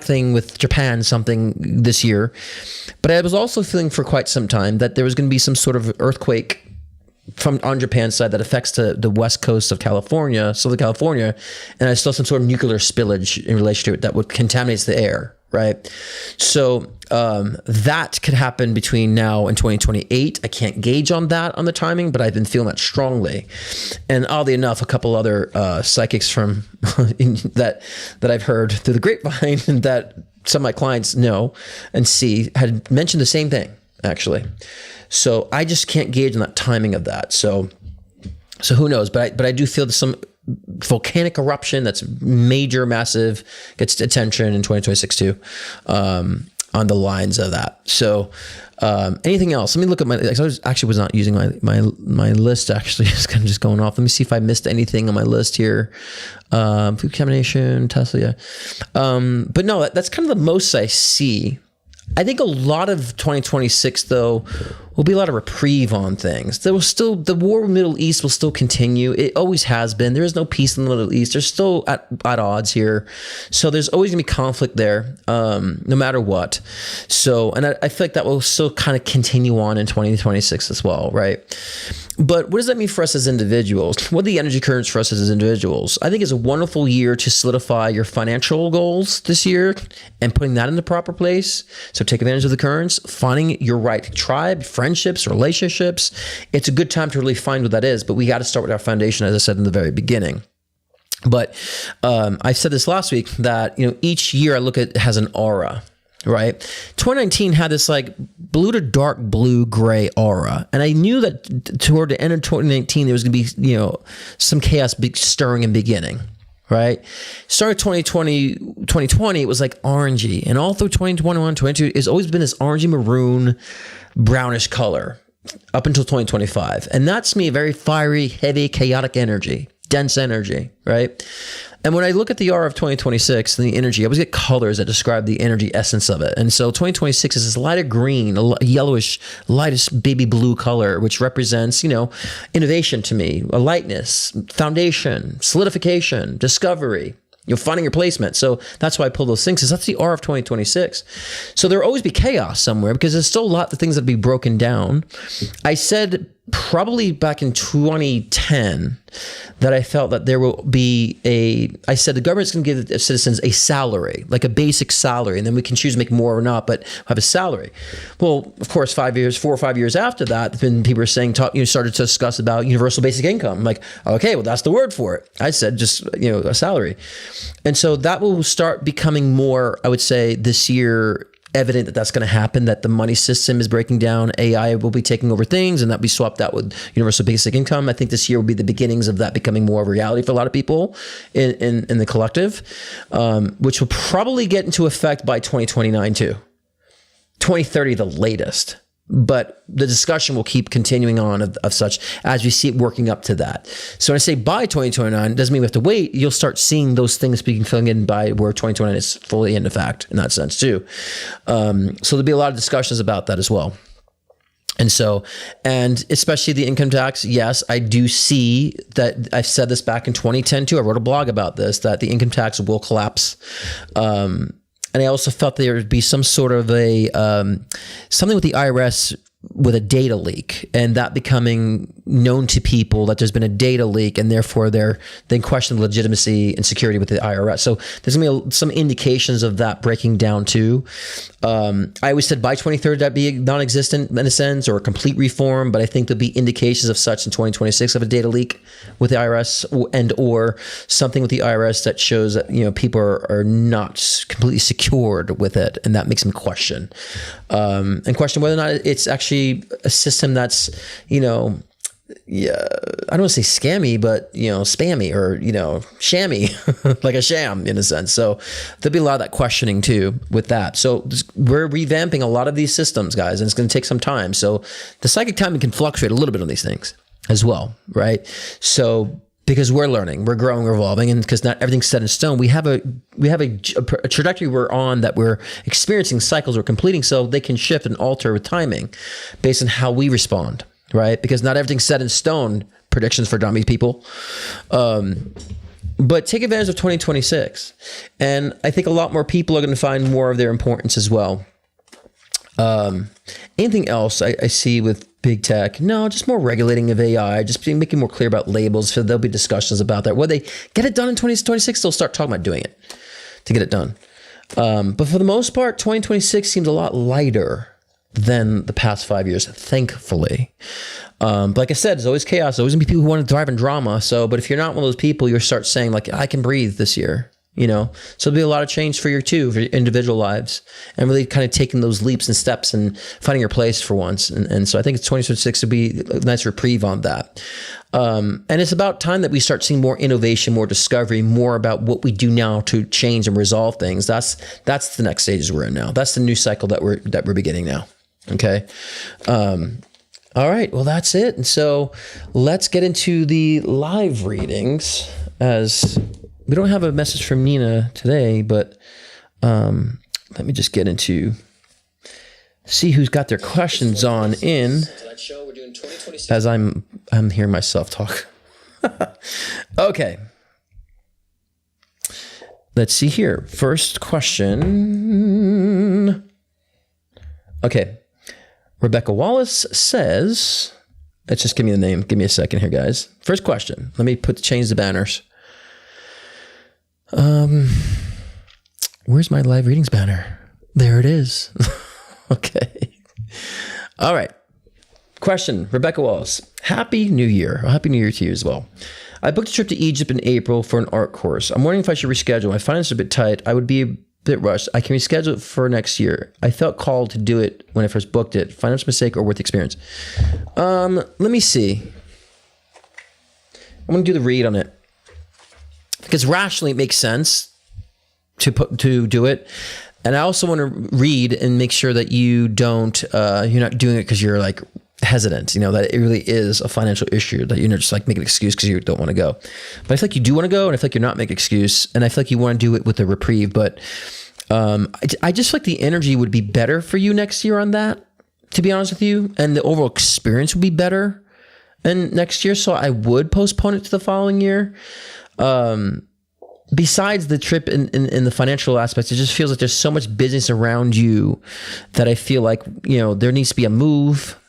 thing with Japan, something this year. But I was also feeling for quite some time that there was going to be some sort of earthquake on Japan's side that affects the west coast of California, Southern California, and I saw some sort of nuclear spillage in relation to it that would contaminate the air. Right. So that could happen between now and 2028. I can't gauge on that on the timing, but I've been feeling that strongly. And oddly enough, a couple other psychics from that I've heard through the grapevine and that some of my clients know and see had mentioned the same thing, actually. So I just can't gauge on that timing of that. So who knows? But I do feel that some volcanic eruption that's massive, gets attention in 2026 too, on the lines of that. So anything else? Let me look at my. I was not using my list. Actually, it's kind of just going off. Let me see if I missed anything on my list here. Food contamination, Tesla. Yeah. But no, that's kind of the most I see. I think a lot of 2026 though will be a lot of reprieve on things. There will still, the war in the Middle East will still continue. It always has been. There is no peace in the Middle East. There's still at odds here. So there's always gonna be conflict there, no matter what. So, and I feel like that will still kind of continue on in 2026 as well, right? But what does that mean for us as individuals? What are the energy currents for us as individuals? I think it's a wonderful year to solidify your financial goals this year and putting that in the proper place. So take advantage of the currents, finding your right tribe, friendships, relationships. It's a good time to really find what that is, but we got to start with our foundation, as I said in the very beginning. But I said this last week that, each year I look at it has an aura. Right. 2019 had this like blue to dark blue gray aura. And I knew that toward the end of 2019, there was going to be, some chaos stirring and beginning. Right. Started 2020, it was like orangey. And all through 2021, 22, it's always been this orangey maroon, brownish color up until 2025. And that's to me a very fiery, heavy, chaotic energy, dense energy. Right. And when I look at the aura of 2026 and the energy, I always get colors that describe the energy essence of it. And so 2026 is this lighter green, a yellowish, lightest baby blue color, which represents, innovation to me, a lightness, foundation, solidification, discovery, finding your placement. So that's why I pull those things, because that's the aura of 2026. So there will always be chaos somewhere because there's still a lot of things that be broken down. I said probably back in 2010 that I felt that there will be I said the government's going to give citizens a salary, like a basic salary, and then we can choose to make more or not, but have a salary. Well, of course, 4 or 5 years after that, then people were saying, started to discuss about universal basic income. I'm like, okay, well, that's the word for it. I said just, a salary. And so that will start becoming more, I would say, this year evident that that's going to happen, that the money system is breaking down, AI will be taking over things, and that be swapped out with universal basic income. I think this year will be the beginnings of that becoming more of a reality for a lot of people in the collective, which will probably get into effect by 2029 too. 2030 the latest. But the discussion will keep continuing on of such as we see it working up to that. So when I say by 2029, it doesn't mean we have to wait. You'll start seeing those things being filling in by where 2029 is fully in effect in that sense too. So there'll be a lot of discussions about that as well. And so, and especially the income tax, yes, I do see that. I said this back in 2010 too. I wrote a blog about this, that the income tax will collapse. And I also felt there would be some sort of a something with the IRS with a data leak, and that becoming known to people that there's been a data leak, and therefore they question the legitimacy and security with the IRS. So there's gonna be some indications of that breaking down too. I always said by 2030 that'd be non-existent in a sense, or a complete reform, but I think there'll be indications of such in 2026 of a data leak with the IRS, and or something with the IRS that shows that people are not completely secured with it, and that makes them question whether or not it's actually a system that's I don't want to say scammy, but spammy, or shammy, like a sham in a sense. So there'll be a lot of that questioning too with that. So we're revamping a lot of these systems, guys, and it's going to take some time. So the psychic timing can fluctuate a little bit on these things as well, right? So because we're learning, we're growing, we're evolving, and because not everything's set in stone, we have a trajectory we're on, that we're experiencing cycles we're completing, so they can shift and alter with timing based on how we respond, right? Because not everything's set in stone. Predictions for dummy people. But take advantage of 2026, and I think a lot more people are going to find more of their importance as well. Anything else I see with big tech? No, just more regulating of AI, just making more clear about labels. So there'll be discussions about that. Whether they get it done in 2026, they'll start talking about doing it to get it done. But for the most part, 2026 seems a lot lighter than the past 5 years, thankfully. But like I said, there's always chaos. There's always gonna be people who want to thrive in drama. So, but if you're not one of those people, you'll start saying like, I can breathe this year. So there'll be a lot of change for your individual lives, and really kind of taking those leaps and steps and finding your place for once. And so I think 2026 would be a nice reprieve on that. And it's about time that we start seeing more innovation, more discovery, more about what we do now to change and resolve things. That's the next stages we're in now. That's the new cycle that we're beginning now. Okay. All right. Well, that's it. And so let's get into the live readings, as we don't have a message from Nina today, but let me just get into, see who's got their questions on in, as I'm hearing myself talk. Okay. Let's see here. First question. Okay. Rebecca Wallace says, let's just give me the name. Give me a second here, guys. First question. Let me change the banners. Where's my live readings banner? There it is. Okay. All right. Question, Rebecca Wallace. Happy New Year. Well, Happy New Year to you as well. I booked a trip to Egypt in April for an art course. I'm wondering if I should reschedule. My finances are a bit tight. I would be a bit rushed. I can reschedule it for next year. I felt called to do it when I first booked it. Financial mistake or worth the experience? Let me see. I'm going to do the read on it, because rationally it makes sense to do it. And I also want to read and make sure that you don't, you're not doing it because you're like hesitant, that it really is a financial issue, that you're not just like making an excuse because you don't want to go. But I feel like you do want to go, and I feel like you're not making an excuse, and I feel like you want to do it with a reprieve. But I just feel like the energy would be better for you next year on that, to be honest with you, and the overall experience would be better next year. So I would postpone it to the following year. Besides the trip in the financial aspects, it just feels like there's so much business around you that I feel like, there needs to be a move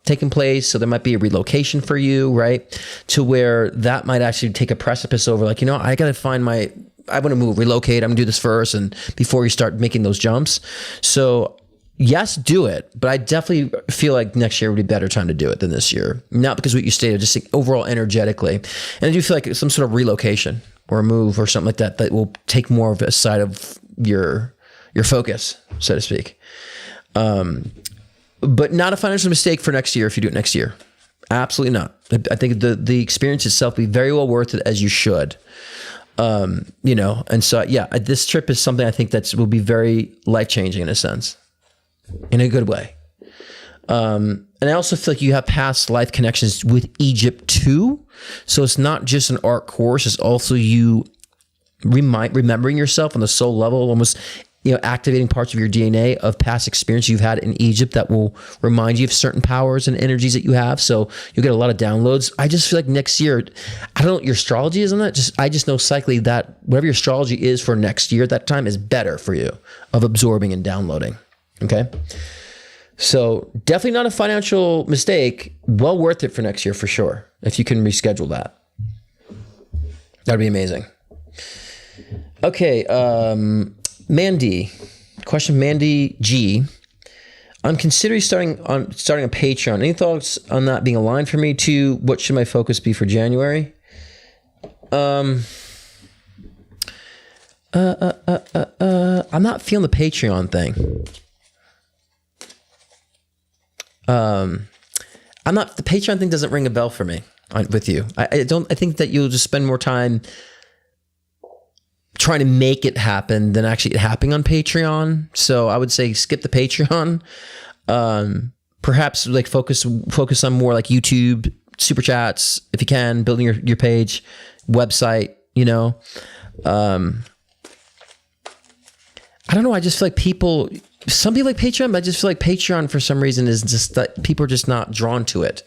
taking place. So there might be a relocation for you, right? To where that might actually take a precipice over like, I got to find I want to move, relocate. I'm going to do this first. And before you start making those jumps. So yes, do it. But I definitely feel like next year would be a better time to do it than this year. Not because of what you stated, just overall energetically. And I do feel like some sort of relocation or a move or something like that will take more of a side of your your focus, so to speak. But not a financial mistake for next year if you do it next year. Absolutely not. I think the experience itself will be very well worth it, as you should. And so, yeah, this trip is something I think will be very life-changing in a sense, in a good way. And I also feel like you have past life connections with Egypt too. So it's not just an art course. It's also you remembering yourself on the soul level, almost, activating parts of your DNA of past experience you've had in Egypt that will remind you of certain powers and energies that you have. So you'll get a lot of downloads. I just feel like next year, I don't know what your astrology is on that. I just know psychically that whatever your astrology is for next year, that time is better for you of absorbing and downloading. Okay. So definitely not a financial mistake. Well worth it for next year for sure. If you can reschedule that, that'd be amazing. Okay. Mandy G. I'm considering starting a Patreon. Any thoughts on that being aligned for me? Too, what should my focus be for January? I'm not feeling the Patreon thing. The Patreon thing doesn't ring a bell for me with you. I think that you'll just spend more time trying to make it happen than actually it happening on Patreon. So I would say skip the Patreon. Perhaps like focus on more like YouTube, super chats, if you can, building your page, website, I don't know. I just feel like some people like Patreon, but I just feel like Patreon for some reason is just that people are just not drawn to it.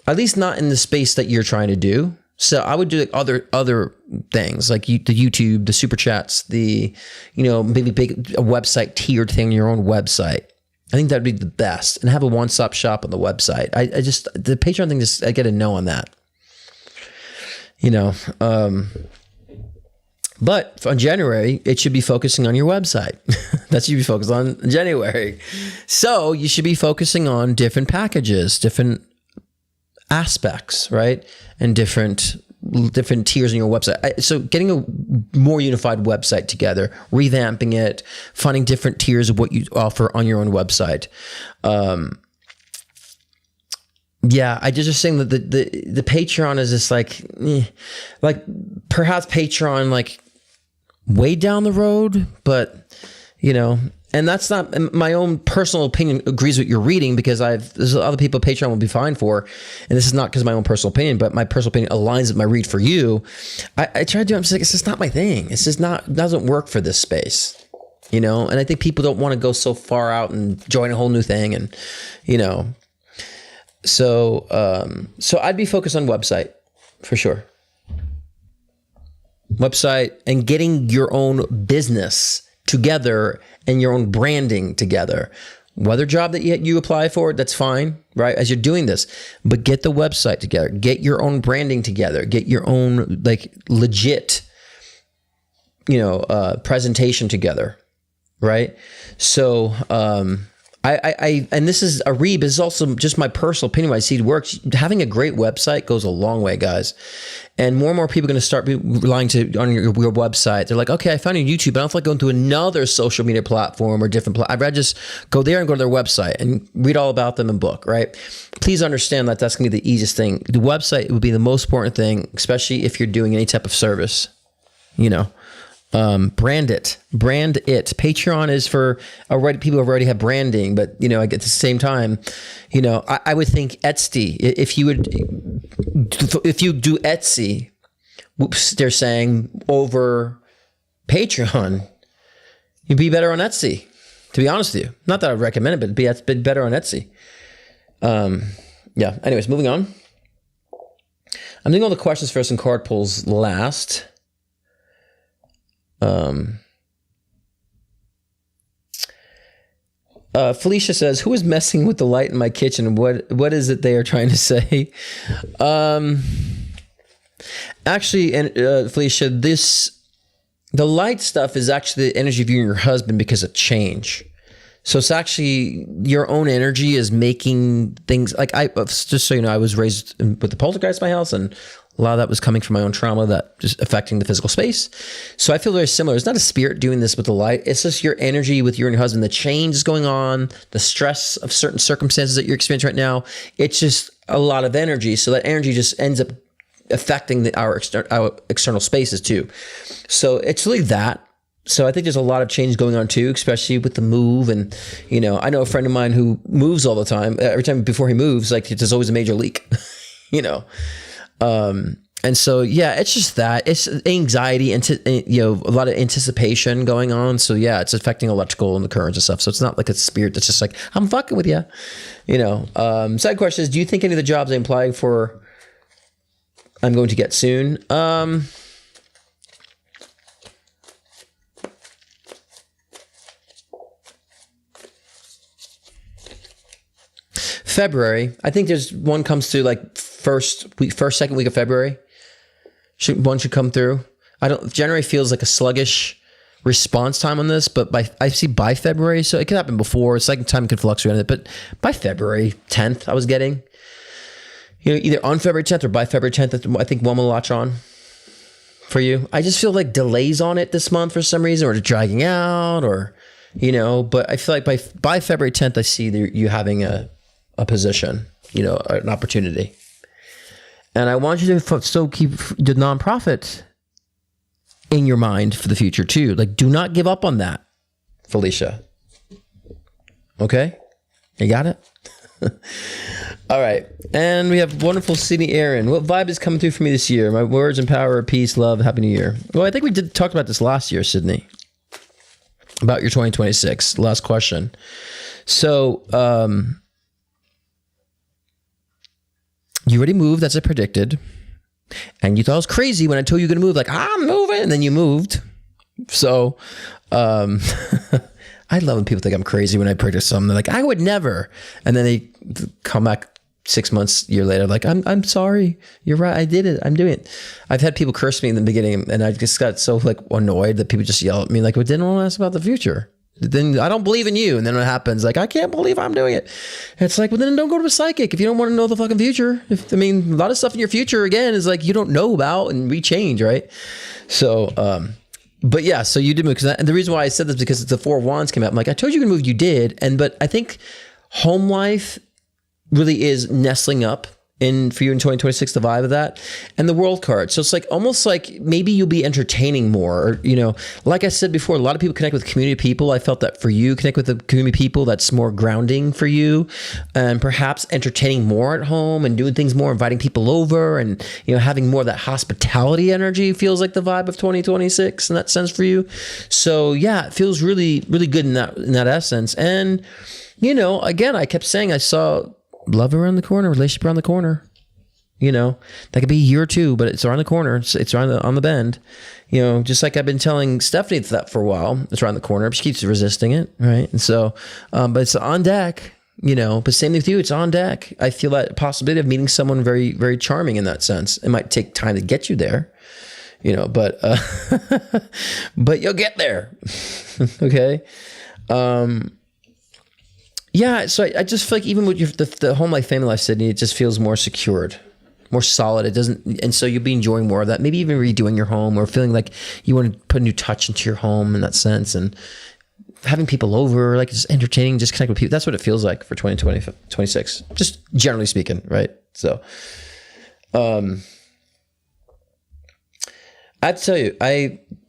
At least not in the space that you're trying to do. So I would do like other things like the YouTube, the super chats, the, maybe a website tiered thing on your own website. I think that'd be the best, and have a one-stop shop on the website. The Patreon thing, I get a no on that, but on January, it should be focusing on your website. That should be focused on January. So you should be focusing on different packages, different aspects, right? And different tiers on your website. So getting a more unified website together, revamping it, finding different tiers of what you offer on your own website. I just saying that the Patreon is just like perhaps Patreon like way down the road, but and that's not my own personal opinion agrees with your reading, because there's other people Patreon will be fine for, and this is not because of my own personal opinion, but my personal opinion aligns with my read for you. I try to do it. I'm just like, it's just not my thing. It's just doesn't work for this space, and I think people don't want to go so far out and join a whole new thing, and so I'd be focused on website for sure. Website and getting your own business together and your own branding together. Whether job that you apply for, that's fine, right? As you're doing this, but get the website together, get your own branding together, get your own like legit, presentation together, right? So, and this is Arib, is also just my personal opinion. When I see it works, having a great website goes a long way, guys. And more people are going to start relying on your website. They're like, okay, I found you on YouTube, but I don't feel like going to another social media platform or different I'd rather just go there and go to their website and read all about them and book, right? Please understand that that's going to be the easiest thing. The website would be the most important thing, especially if you're doing any type of service, brand it. Patreon is for people who already have branding, but at the same time, I would think Etsy. If you do Etsy, they're saying over Patreon, you'd be better on Etsy. To be honest with you, not that I would recommend it, but it'd be better on Etsy. Anyways, moving on. I'm doing all the questions first and card pulls last. Felicia says, who is messing with the light in my kitchen? What is it they are trying to say? Actually, and Felicia, the light stuff is actually the energy of you and your husband because of change. So it's actually your own energy is making things like just so you know, I was raised with the poltergeist in my house, and A lot of that was coming from my own trauma that just affecting the physical space. So I feel very similar. It's not a spirit doing this with the light. It's just your energy with you and your husband, the change is going on, the stress of certain circumstances that you're experiencing right now. It's just a lot of energy. So that energy just ends up affecting our external spaces too. So it's really that. So I think there's a lot of change going on too, especially with the move. And, you know, I know a friend of mine who moves all the time. Every time before he moves, like there's always a major leak, you know? And so, yeah, it's just that. It's anxiety and, you know, a lot of anticipation going on. So, yeah, it's affecting electrical and the currents and stuff. So it's not like a spirit that's just like, I'm fucking with you. You know, second question is, do you think any of the jobs I'm applying for I'm going to get soon? February. I think there's one comes through like second week of February. One should come through. January feels like a sluggish response time on this, but I see by February, so it could happen before. It's like time can fluctuate on it, but by February 10th, I was getting, you know, either on February 10th or by February 10th, I think one will latch on for you. I just feel like delays on it this month for some reason, or it's dragging out, or, you know, but I feel like by February 10th, I see you having a position, you know, an opportunity. And I want you to still keep the nonprofit in your mind for the future too. Like, do not give up on that, Felicia. Okay? You got it? All right. And we have wonderful Sydney Aaron. What vibe is coming through for me this year? My words and power, peace, love, happy new year. Well, I think we talked about this last year, Sydney, about your 2026. Last question. So, you already moved, as I predicted. And you thought I was crazy when I told you you're going to move. Like, I'm moving. And then you moved. So, I love when people think I'm crazy when I predict something. They're like, I would never. And then they come back 6 months, year later, like, I'm sorry. You're right. I did it. I'm doing it. I've had people curse me in the beginning. And I just got so like annoyed that people just yell at me. Like, well, didn't want to ask about the future. Then I don't believe in you. And then what happens? Like, I can't believe I'm doing it. And it's like, well, then don't go to a psychic if you don't want to know the fucking future. A lot of stuff in your future, again, is like you don't know about and we change, right? So, but yeah, so you did move. And the reason why I said this is because the Four of Wands came out. I'm like, I told you to move, you did. But I think home life really is nestling up for you in 2026, the vibe of that, and the World card. So it's like almost like maybe you'll be entertaining more, or, you know, like I said before, a lot of people connect with community people. I felt that for you, connect with the community people, that's more grounding for you, and perhaps entertaining more at home and doing things more, inviting people over, and, you know, having more of that hospitality energy feels like the vibe of 2026 in that sense for you. So yeah, it feels really, really good in that essence. And, you know, again, I kept saying I saw love around the corner, relationship around the corner. You know, that could be a year or two, but it's around the corner. It's around on the bend. You know, just like I've been telling Stephanie that for a while. It's around the corner. She keeps resisting it, right? And so, but it's on deck. You know, but same with you. It's on deck. I feel that possibility of meeting someone very, very charming in that sense. It might take time to get you there. You know, but but you'll get there. Okay. Yeah, so I just feel like even with the home life, family life, Sydney, it just feels more secured, more solid. It doesn't, and so you'll be enjoying more of that. Maybe even redoing your home, or feeling like you want to put a new touch into your home in that sense, and having people over, like just entertaining, just connect with people. That's what it feels like for 2026, just generally speaking, right? So, I have to tell you,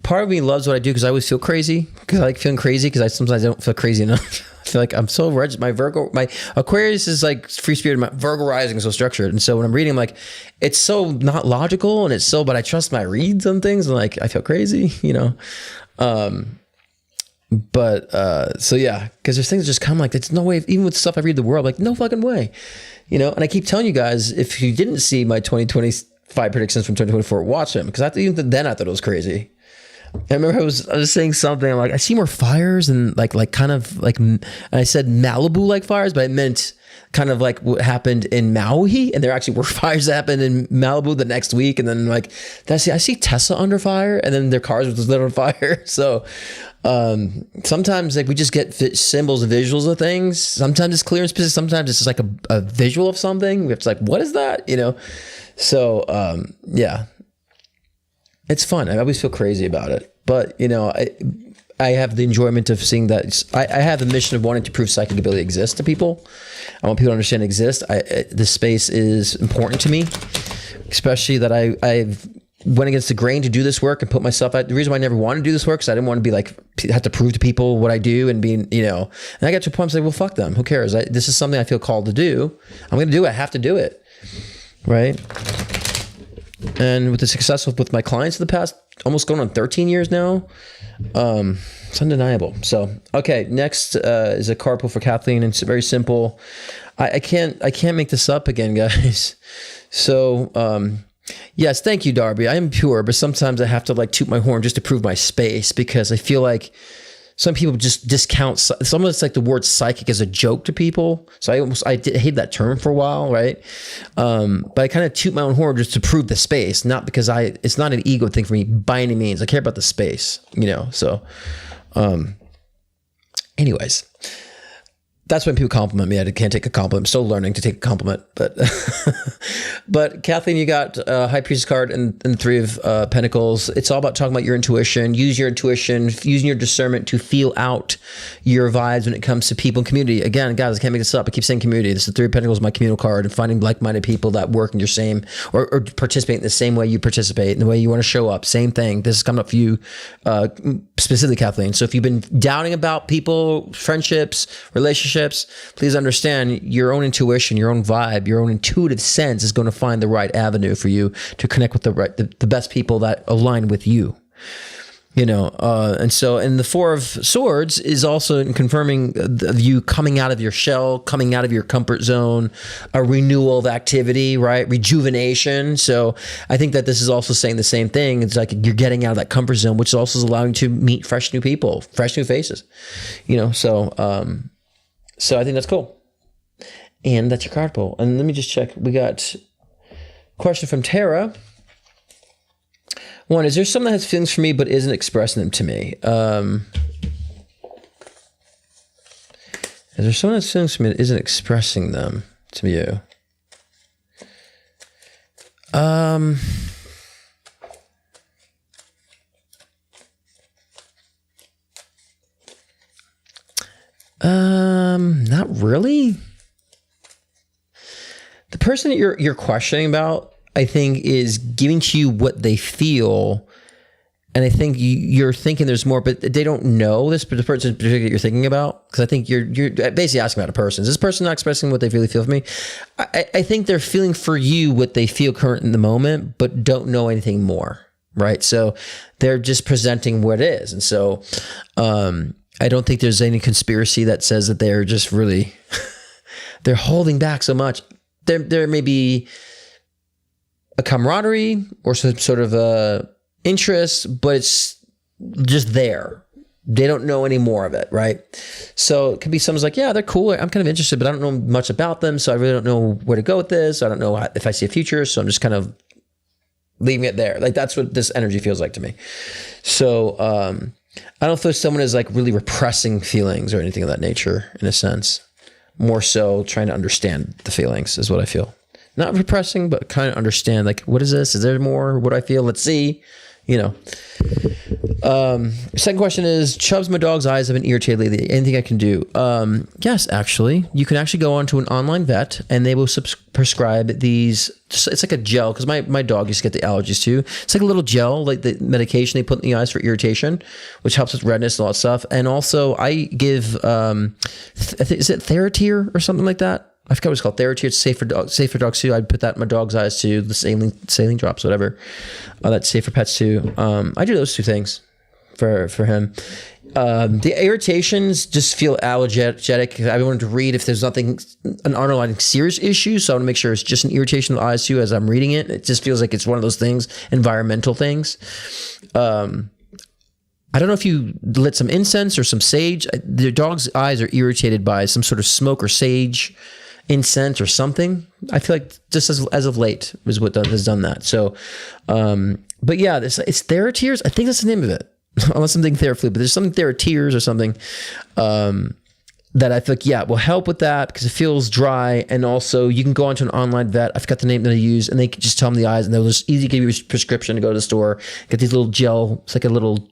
part of me loves what I do because I always feel crazy, because I like feeling crazy, because sometimes I don't feel crazy enough. I feel like I'm so registered. My Aquarius is like free spirit. My Virgo rising is so structured. And so when I'm reading, I'm like, it's so not logical, and it's so, but I trust my reads on things, and like, I feel crazy, you know? So yeah, because there's things that just come like, there's no way, even with stuff I read the world, like, no fucking way, you know? And I keep telling you guys, if you didn't see my 2025 predictions from 2024, watch them, because even then I thought it was crazy. I remember I was saying something, I'm like, I see more fires, and like kind of like, and I said Malibu like fires, but I meant kind of like what happened in Maui, and there actually were fires that happened in Malibu the next week, and then like I see Tesla under fire, and then their cars were just lit on fire. So sometimes like we just get symbols and visuals of things. Sometimes it's clear and specific. Sometimes it's just like a visual of something. We have to like, what is that? You know. So, yeah, it's fun. I always feel crazy about it, but you know, I have the enjoyment of seeing that. I have the mission of wanting to prove psychic ability exists to people. I want people to understand it exists. This space is important to me, especially that I've went against the grain to do this work and put myself out. The reason why I never wanted to do this work is I didn't want to be like, have to prove to people what I do and being, you know, and I got to a point where I'm like, well, fuck them. Who cares? This is something I feel called to do. I'm going to do it. I have to do it. Right. And with the success with my clients in the past, almost going on 13 years now, it's undeniable. So, okay. Next, is a card pull for Kathleen. It's very simple. I can't make this up again, guys. So, yes, thank you, Darby. I am pure, but sometimes I have to like toot my horn just to prove my space because I feel like some people just discount. It's almost like the word psychic as a joke to people. So I hate that term for a while, right? But I kind of toot my own horn just to prove the space, not because it's not an ego thing for me by any means. I care about the space, you know. So, anyways. That's when people compliment me. I can't take a compliment. I'm still learning to take a compliment, but Kathleen, you got High Priestess card and 3 of Pentacles. It's all about talking about your intuition. Use your intuition, using your discernment to feel out your vibes when it comes to people and community. Again, guys, I can't make this up. I keep saying community. This is the 3 of Pentacles, my communal card, and finding like-minded people that work in your same or participate in the same way you participate, in the way you want to show up. Same thing. This is coming up for you specifically, Kathleen. So if you've been doubting about people, friendships, relationships, please understand your own intuition, your own vibe, your own intuitive sense is going to find the right avenue for you to connect with the best people that align with you. You know, and the 4 of Swords is also in confirming you coming out of your shell, coming out of your comfort zone, a renewal of activity, right? Rejuvenation. So I think that this is also saying the same thing. It's like you're getting out of that comfort zone, which is also allowing you to meet fresh new people, fresh new faces, you know? So I think that's cool. And that's your card pull. And let me just check. We got a question from Tara. 1, is there someone that has feelings for me but isn't expressing them to me? Is there someone that has feelings for me that isn't expressing them to you? Not really. The person that you're questioning about, I think, is giving to you what they feel, and I think you're thinking there's more, but they don't know this. But the person in particular you're thinking about, because I think you're basically asking about a person. Is this person not expressing what they really feel for me? I think they're feeling for you what they feel current in the moment, but don't know anything more, right? So they're just presenting what it is, and so I don't think there's any conspiracy that says that they're just really they're holding back so much. There may be a camaraderie or some sort of a interest, but it's just there. They don't know any more of it, right? So it could be someone's like, yeah, they're cool. I'm kind of interested, but I don't know much about them, so I really don't know where to go with this. I don't know if I see a future, so I'm just kind of leaving it there. Like that's what this energy feels like to me. So I don't feel someone is like really repressing feelings or anything of that nature in a sense. More so trying to understand the feelings is what I feel. Not repressing, but kind of understand, like, what is this? Is there more? What do I feel? Let's see. You know. Second question is, Chubbs, my dog's eyes have been irritated lately. Anything I can do? Yes, actually. You can actually go onto an online vet and they will prescribe these. It's like a gel, because my dog used to get the allergies too. It's like a little gel, like the medication they put in the eyes for irritation, which helps with redness and all that stuff. And also I give, is it Therateer or something like that? I forgot what it's called. Therateer. It's safe for dogs too. I'd put that in my dog's eyes too. The saline drops, whatever. That's safe for pets too. I do those 2 things for him. The irritations just feel allergenic. I wanted to read if there's an underlying serious issue. So I want to make sure it's just an irritation of the eyes too as I'm reading it. It just feels like it's one of those things, environmental things. I don't know if you lit some incense or some sage. The dog's eyes are irritated by some sort of smoke or sage, incense or something. I feel like just as of late is what has done that. So, but yeah, it's Therateers. I think that's the name of it. Unless I'm thinking Theraflu, but there's something Therateers or something. that I think, yeah, will help with that because it feels dry. And also you can go onto an online vet. I forgot the name that I use, and they can just tell them the eyes, and they'll just easy give you a prescription to go to the store, get these little gel. It's like a little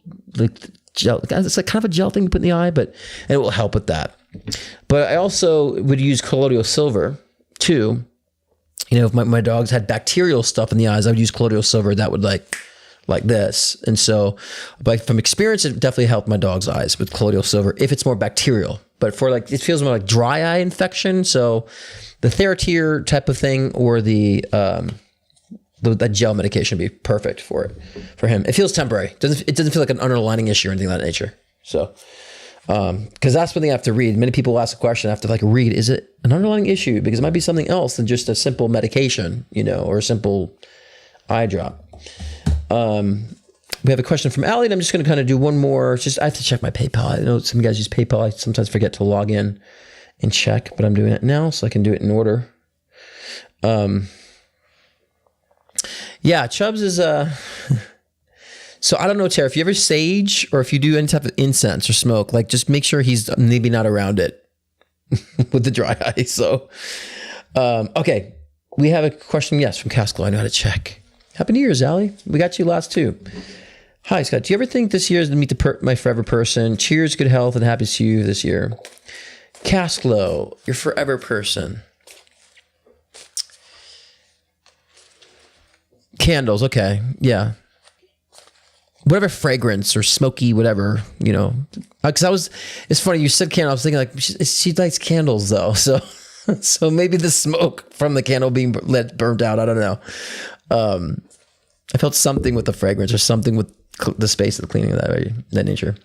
gel. It's like kind of a gel thing you put in the eye, but it will help with that. But I also would use colloidal silver too. You know, if my dogs had bacterial stuff in the eyes, I would use colloidal silver. That would like this. And so, but from experience, it definitely helped my dog's eyes with colloidal silver if it's more bacterial. But for like, it feels more like dry eye infection. So the Therateer type of thing or that gel medication would be perfect for him. It feels temporary. It doesn't feel like an underlying issue or anything of that nature. So, because that's one thing I have to read. Many people ask a question, I have to like read, is it an underlying issue? Because it might be something else than just a simple medication, you know, or a simple eye drop. We have a question from Allie, and I'm just going to kind of do one more. I have to check my PayPal. I know some guys use PayPal. I sometimes forget to log in and check, but I'm doing it now so I can do it in order. Yeah, Chubbs is so I don't know, Tara, if you ever sage or if you do any type of incense or smoke, like just make sure he's maybe not around it with the dry eye. So, okay, we have a question, yes, from Casco. I know how to check. Happy New Year's, Allie. We got you last too. Hi, Scott. Do you ever think this year is to meet my forever person? Cheers, good health, and happy to see you this year. Caslo, your forever person. Candles, okay, yeah. Whatever fragrance or smoky, whatever, you know. Because it's funny, you said candle, I was thinking like, she likes candles though, so maybe the smoke from the candle being burnt out, I don't know. I felt something with the fragrance or something with the space of the cleaning of that nature.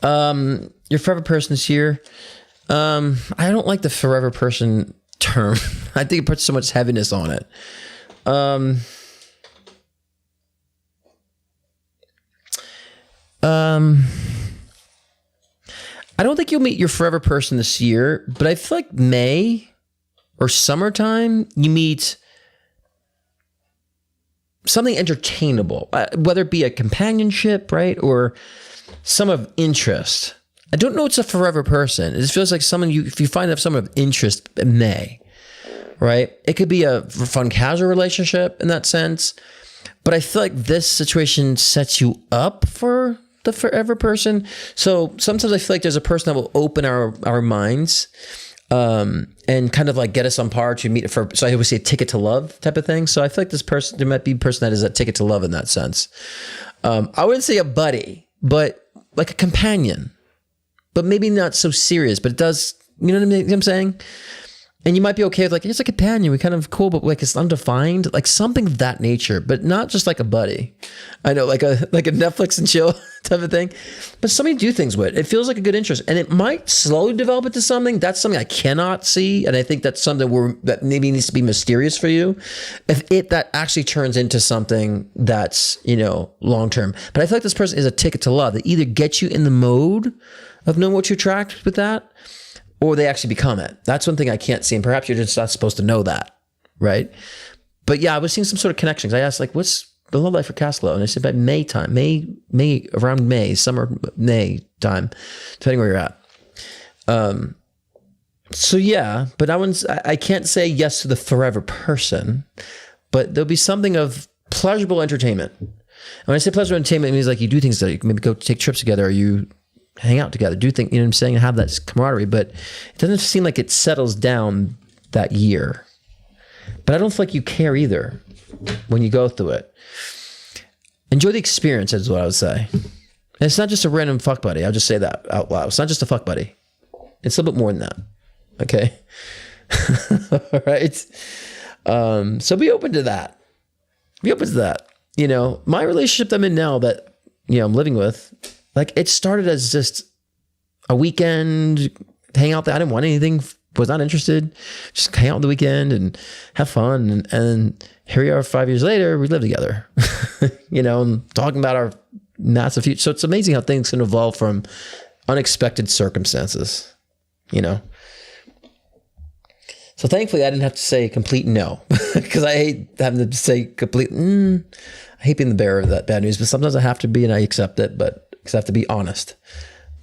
Your forever person this year. I don't like the forever person term. I think it puts so much heaviness on it. I don't think you'll meet your forever person this year, but I feel like May or summertime, you meet something entertainable, whether it be a companionship, right? Or some of interest. I don't know it's a forever person. It just feels like if you find someone of interest in May, right? It could be a fun, casual relationship in that sense. But I feel like this situation sets you up for the forever person. So sometimes I feel like there's a person that will open our minds and kind of like get us on par to meet for, so I always say a ticket to love type of thing. So I feel like there might be a person that is a ticket to love in that sense. I wouldn't say a buddy, but like a companion, but maybe not so serious, but it does, you know what I'm saying? And you might be okay with like, it's a companion, we kind of cool, but like it's undefined, like something of that nature, but not just like a buddy. I know, like a Netflix and chill type of thing, but somebody to do things with. It feels like a good interest, and it might slowly develop into something. That's something I cannot see, and I think that's something that maybe needs to be mysterious for you. If that actually turns into something that's, you know, long term. But I feel like this person is a ticket to love. They either get you in the mode of knowing what you attract with that, or they actually become it. That's one thing I can't see. And perhaps you're just not supposed to know that, right? But yeah, I was seeing some sort of connections. I asked like, what's the love life for Caslo? And I said by May time, around May, summer, May time, depending where you're at. So yeah, but I can't say yes to the forever person, but there'll be something of pleasurable entertainment. And when I say pleasurable entertainment, it means like you do things together. You can maybe go take trips together, or you hang out together, do things, you know what I'm saying, and have that camaraderie, but it doesn't seem like it settles down that year. But I don't feel like you care either when you go through it. Enjoy the experience is what I would say. And it's not just a random fuck buddy. I'll just say that out loud. It's not just a fuck buddy. It's a little bit more than that. Okay? All right? So be open to that. Be open to that. You know, my relationship that I'm in now that, you know, I'm living with, like it started as just a weekend, hang out there. I didn't want anything, was not interested. Just hang out on the weekend and have fun. And here we are 5 years later, we live together, you know, and talking about our massive future. So it's amazing how things can evolve from unexpected circumstances, you know. So thankfully I didn't have to say complete no, because I hate having to say complete, I hate being the bearer of that bad news, but sometimes I have to be and I accept it, but because I have to be honest.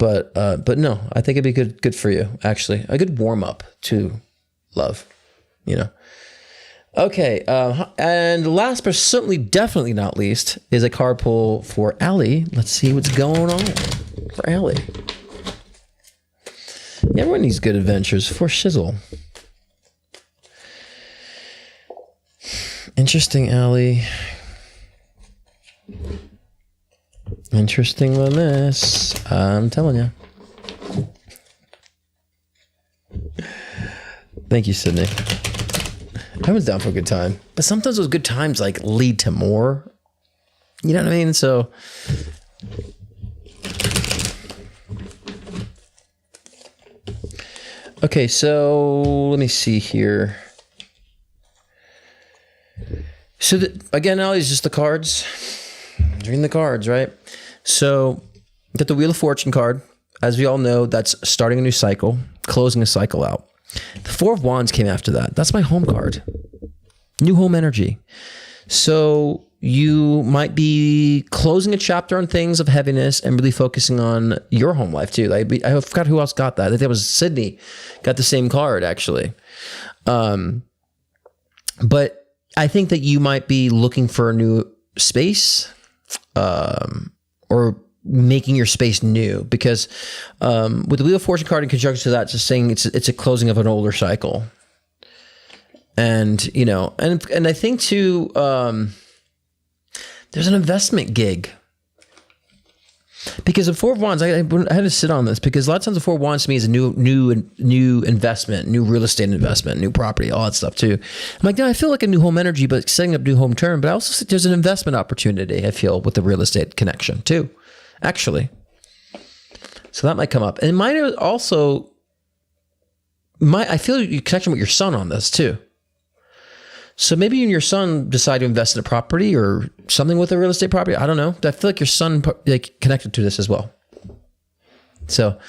But no, I think it'd be good for you, actually. A good warm up to love, you know. Okay, and last but certainly definitely not least is a card pull for Allie. Let's see what's going on for Allie. Yeah, everyone needs good adventures for Shizzle. Interesting, Allie. Interesting on this. I'm telling you. Thank you, Sydney. I was down for a good time. But sometimes those good times like lead to more. You know what I mean? So okay, so let me see here. So again, Allie's just the cards. Reading the cards, right? So get the Wheel of Fortune card. As we all know, that's starting a new cycle, closing a cycle out. The Four of Wands came after that. That's my home card. New home energy. So you might be closing a chapter on things of heaviness and really focusing on your home life too. I forgot who else got that. I think that was Sydney. Got the same card actually. But I think that you might be looking for a new space, or making your space new, because with the Wheel of Fortune card in conjunction to that, just saying it's a closing of an older cycle. And you know, and I think too, there's an investment gig, because the Four of Wands, I had to sit on this, because a lot of times the Four of Wands to me is a new investment, new real estate investment, new property, all that stuff too. I'm like, no, I feel like a new home energy, but setting up new home term. But I also think there's an investment opportunity, I feel, with the real estate connection too, actually. So that might come up. And mine is also, I feel you connection with your son on this too. So maybe you and your son decide to invest in a property or something with a real estate property. I don't know. I feel like your son like connected to this as well. So,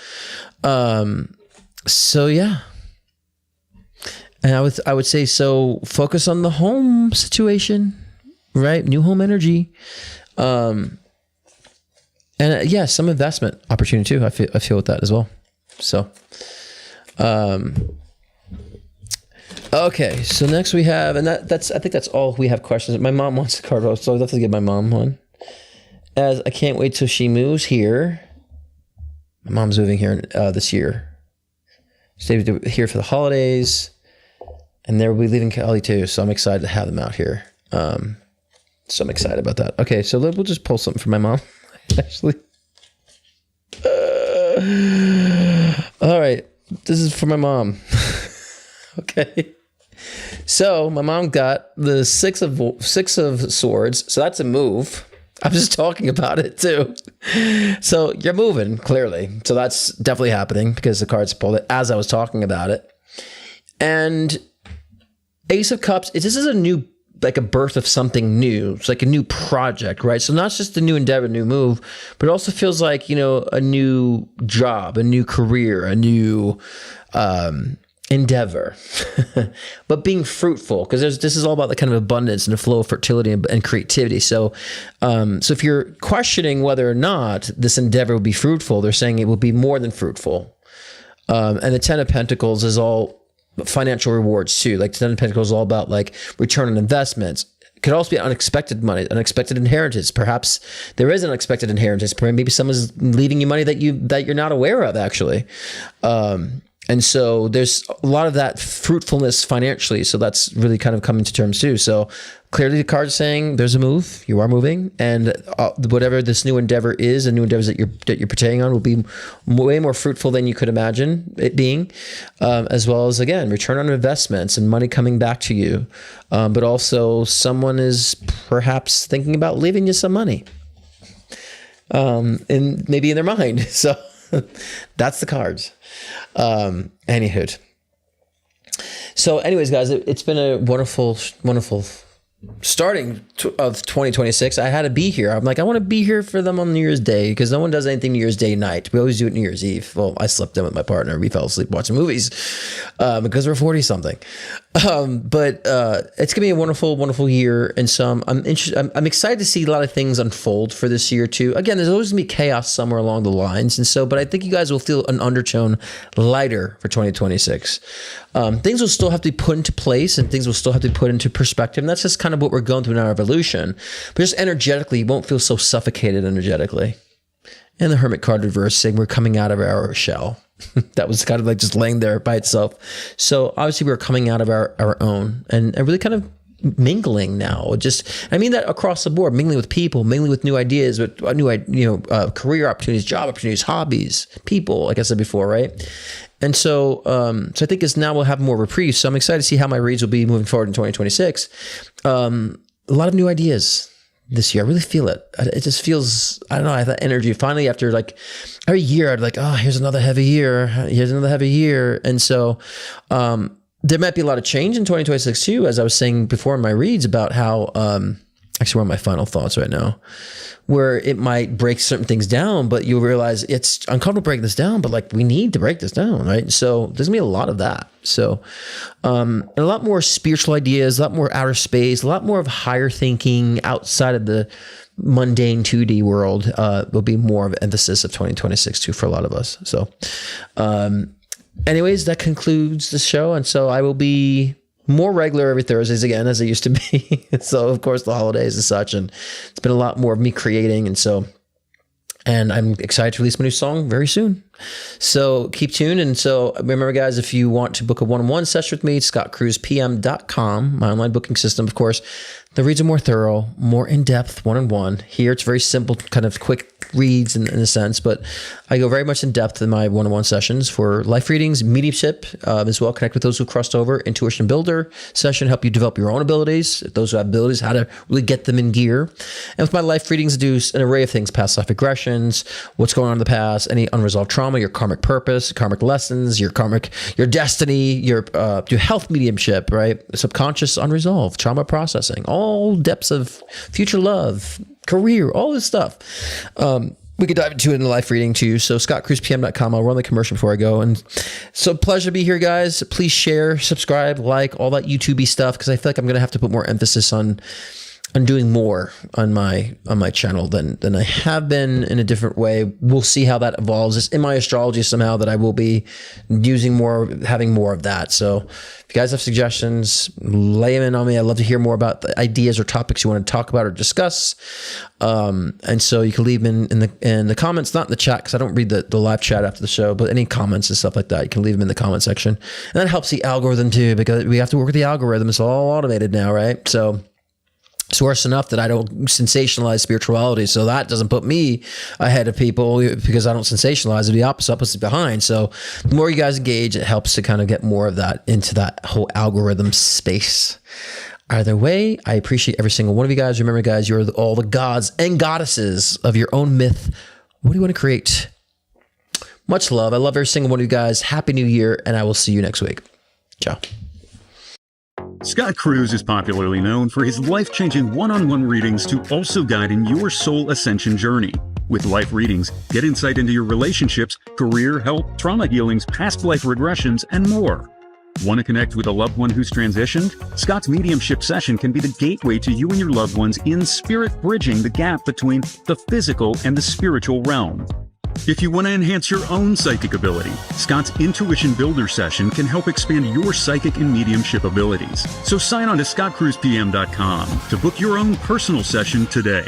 so yeah. And I would say, so focus on the home situation, right? New home energy. And yeah, some investment opportunity too. I feel with that as well. So, okay, so next we have, and I think that's all we have questions. My mom wants a card, so I'll have to give my mom one. As I can't wait till she moves here. My mom's moving here this year. Stay here for the holidays, and they'll be leaving Cali too. So I'm excited to have them out here. So I'm excited about that. Okay, so we'll just pull something for my mom. Actually, all right, this is for my mom. Okay. So my mom got the six of swords. So that's a move. I'm just talking about it too. So you're moving, clearly. So that's definitely happening because the cards pulled it as I was talking about it. And Ace of Cups, this is a new, like a birth of something new. It's like a new project, right? So not just a new endeavor, new move, but it also feels like, you know, a new job, a new career, a new endeavor, but being fruitful, because this is all about the kind of abundance and the flow of fertility and creativity. So, so if you're questioning whether or not this endeavor will be fruitful, they're saying it will be more than fruitful. And the Ten of Pentacles is all financial rewards too. Like the Ten of Pentacles is all about like return on investments. It could also be unexpected money, unexpected inheritance. Perhaps there is an unexpected inheritance. Maybe someone's leaving you money that you're not aware of actually. And so there's a lot of that fruitfulness financially. So that's really kind of coming to terms too. So clearly the card's saying there's a move, you are moving, and whatever this new endeavor is, the new endeavors that you're partaking on will be way more fruitful than you could imagine it being, as well as, again, return on investments and money coming back to you. But also someone is perhaps thinking about leaving you some money, and maybe in their mind. So that's the cards. Anywho. So anyways, guys, it's been a wonderful starting of 2026. I had to be here. I'm like, I want to be here for them on New Year's Day because no one does anything New Year's Day night. We always do it New Year's Eve. Well, I slept in with my partner. We fell asleep watching movies because we're 40 something. But it's gonna be a wonderful, wonderful year, and so I'm interested. I'm excited to see a lot of things unfold for this year too. Again, there's always gonna be chaos somewhere along the lines, and so, but I think you guys will feel an undertone lighter for 2026. Things will still have to be put into place, and things will still have to be put into perspective. And that's just kind of what we're going through in our evolution. But just energetically, you won't feel so suffocated energetically. And the Hermit card reverse saying we're coming out of our shell. That was kind of like just laying there by itself. So obviously we're coming out of our own and really kind of mingling now. I mean that across the board, mingling with people, mingling with new ideas, with new career opportunities, job opportunities, hobbies, people, like I said before, right? And so I think it's now we'll have more reprieve. So I'm excited to see how my reads will be moving forward in 2026. A lot of new ideas this year. I really feel it. It just feels, I don't know, I have that energy. Finally, after like every year, I'd like, oh, here's another heavy year. Here's another heavy year. And so there might be a lot of change in 2026 too, as I was saying before in my reads about how, actually one of my final thoughts right now, where it might break certain things down, but you'll realize it's uncomfortable breaking this down, but like we need to break this down, right? So there's gonna be a lot of that. So and a lot more spiritual ideas, a lot more outer space, a lot more of higher thinking outside of the mundane 2D world will be more of emphasis of 2026 too for a lot of us. So anyways, that concludes the show. And so I will be more regular every Thursdays again, as it used to be. So of course the holidays and such, and it's been a lot more of me creating. And I'm excited to release my new song very soon. So keep tuned. And so remember guys, if you want to book a one-on-one session with me, scottcruzpm.com, my online booking system, of course. The reads are more thorough, more in-depth, one-on-one. Here it's very simple, kind of quick reads in a sense, but I go very much in depth in my one-on-one sessions for life readings, mediumship as well. Connect with those who crossed over. Intuition Builder session, help you develop your own abilities. Those who have abilities, how to really get them in gear. And with my life readings, I do an array of things: past life regressions, what's going on in the past, any unresolved trauma, your karmic purpose, karmic lessons, your destiny, your health mediumship, right? Subconscious unresolved trauma processing, all depths of future love, career, all this stuff. We could dive into it in the life reading too. So scottcruzpm.com. I'll run the commercial before I go. And so pleasure to be here, guys. Please share, subscribe, like, all that YouTube-y stuff, because I feel like I'm going to have to put more emphasis on doing more on my channel than I have been in a different way. We'll see how that evolves. It's in my astrology somehow that I will be using more, having more of that. So if you guys have suggestions, lay them in on me. I'd love to hear more about the ideas or topics you want to talk about or discuss. And so you can leave them in the comments, not in the chat, because I don't read the live chat after the show, but any comments and stuff like that, you can leave them in the comment section. And that helps the algorithm too, because we have to work with the algorithm. It's all automated now, right? So it's worse enough that I don't sensationalize spirituality, so that doesn't put me ahead of people because I don't sensationalize it. The opposite is behind. So the more you guys engage, it helps to kind of get more of that into that whole algorithm space. Either way, I appreciate every single one of you guys. Remember, guys, you're all the gods and goddesses of your own myth. What do you want to create? Much love. I love every single one of you guys. Happy New Year, and I will see you next week. Ciao. Scott Cruz is popularly known for his life-changing one-on-one readings to also guide in your soul ascension journey. With life readings, get insight into your relationships, career, health, trauma healings, past life regressions, and more. Want to connect with a loved one who's transitioned? Scott's mediumship session can be the gateway to you and your loved ones in spirit, bridging the gap between the physical and the spiritual realm. If you want to enhance your own psychic ability, Scott's Intuition Builder session can help expand your psychic and mediumship abilities. So sign on to scottcruzpm.com to book your own personal session today.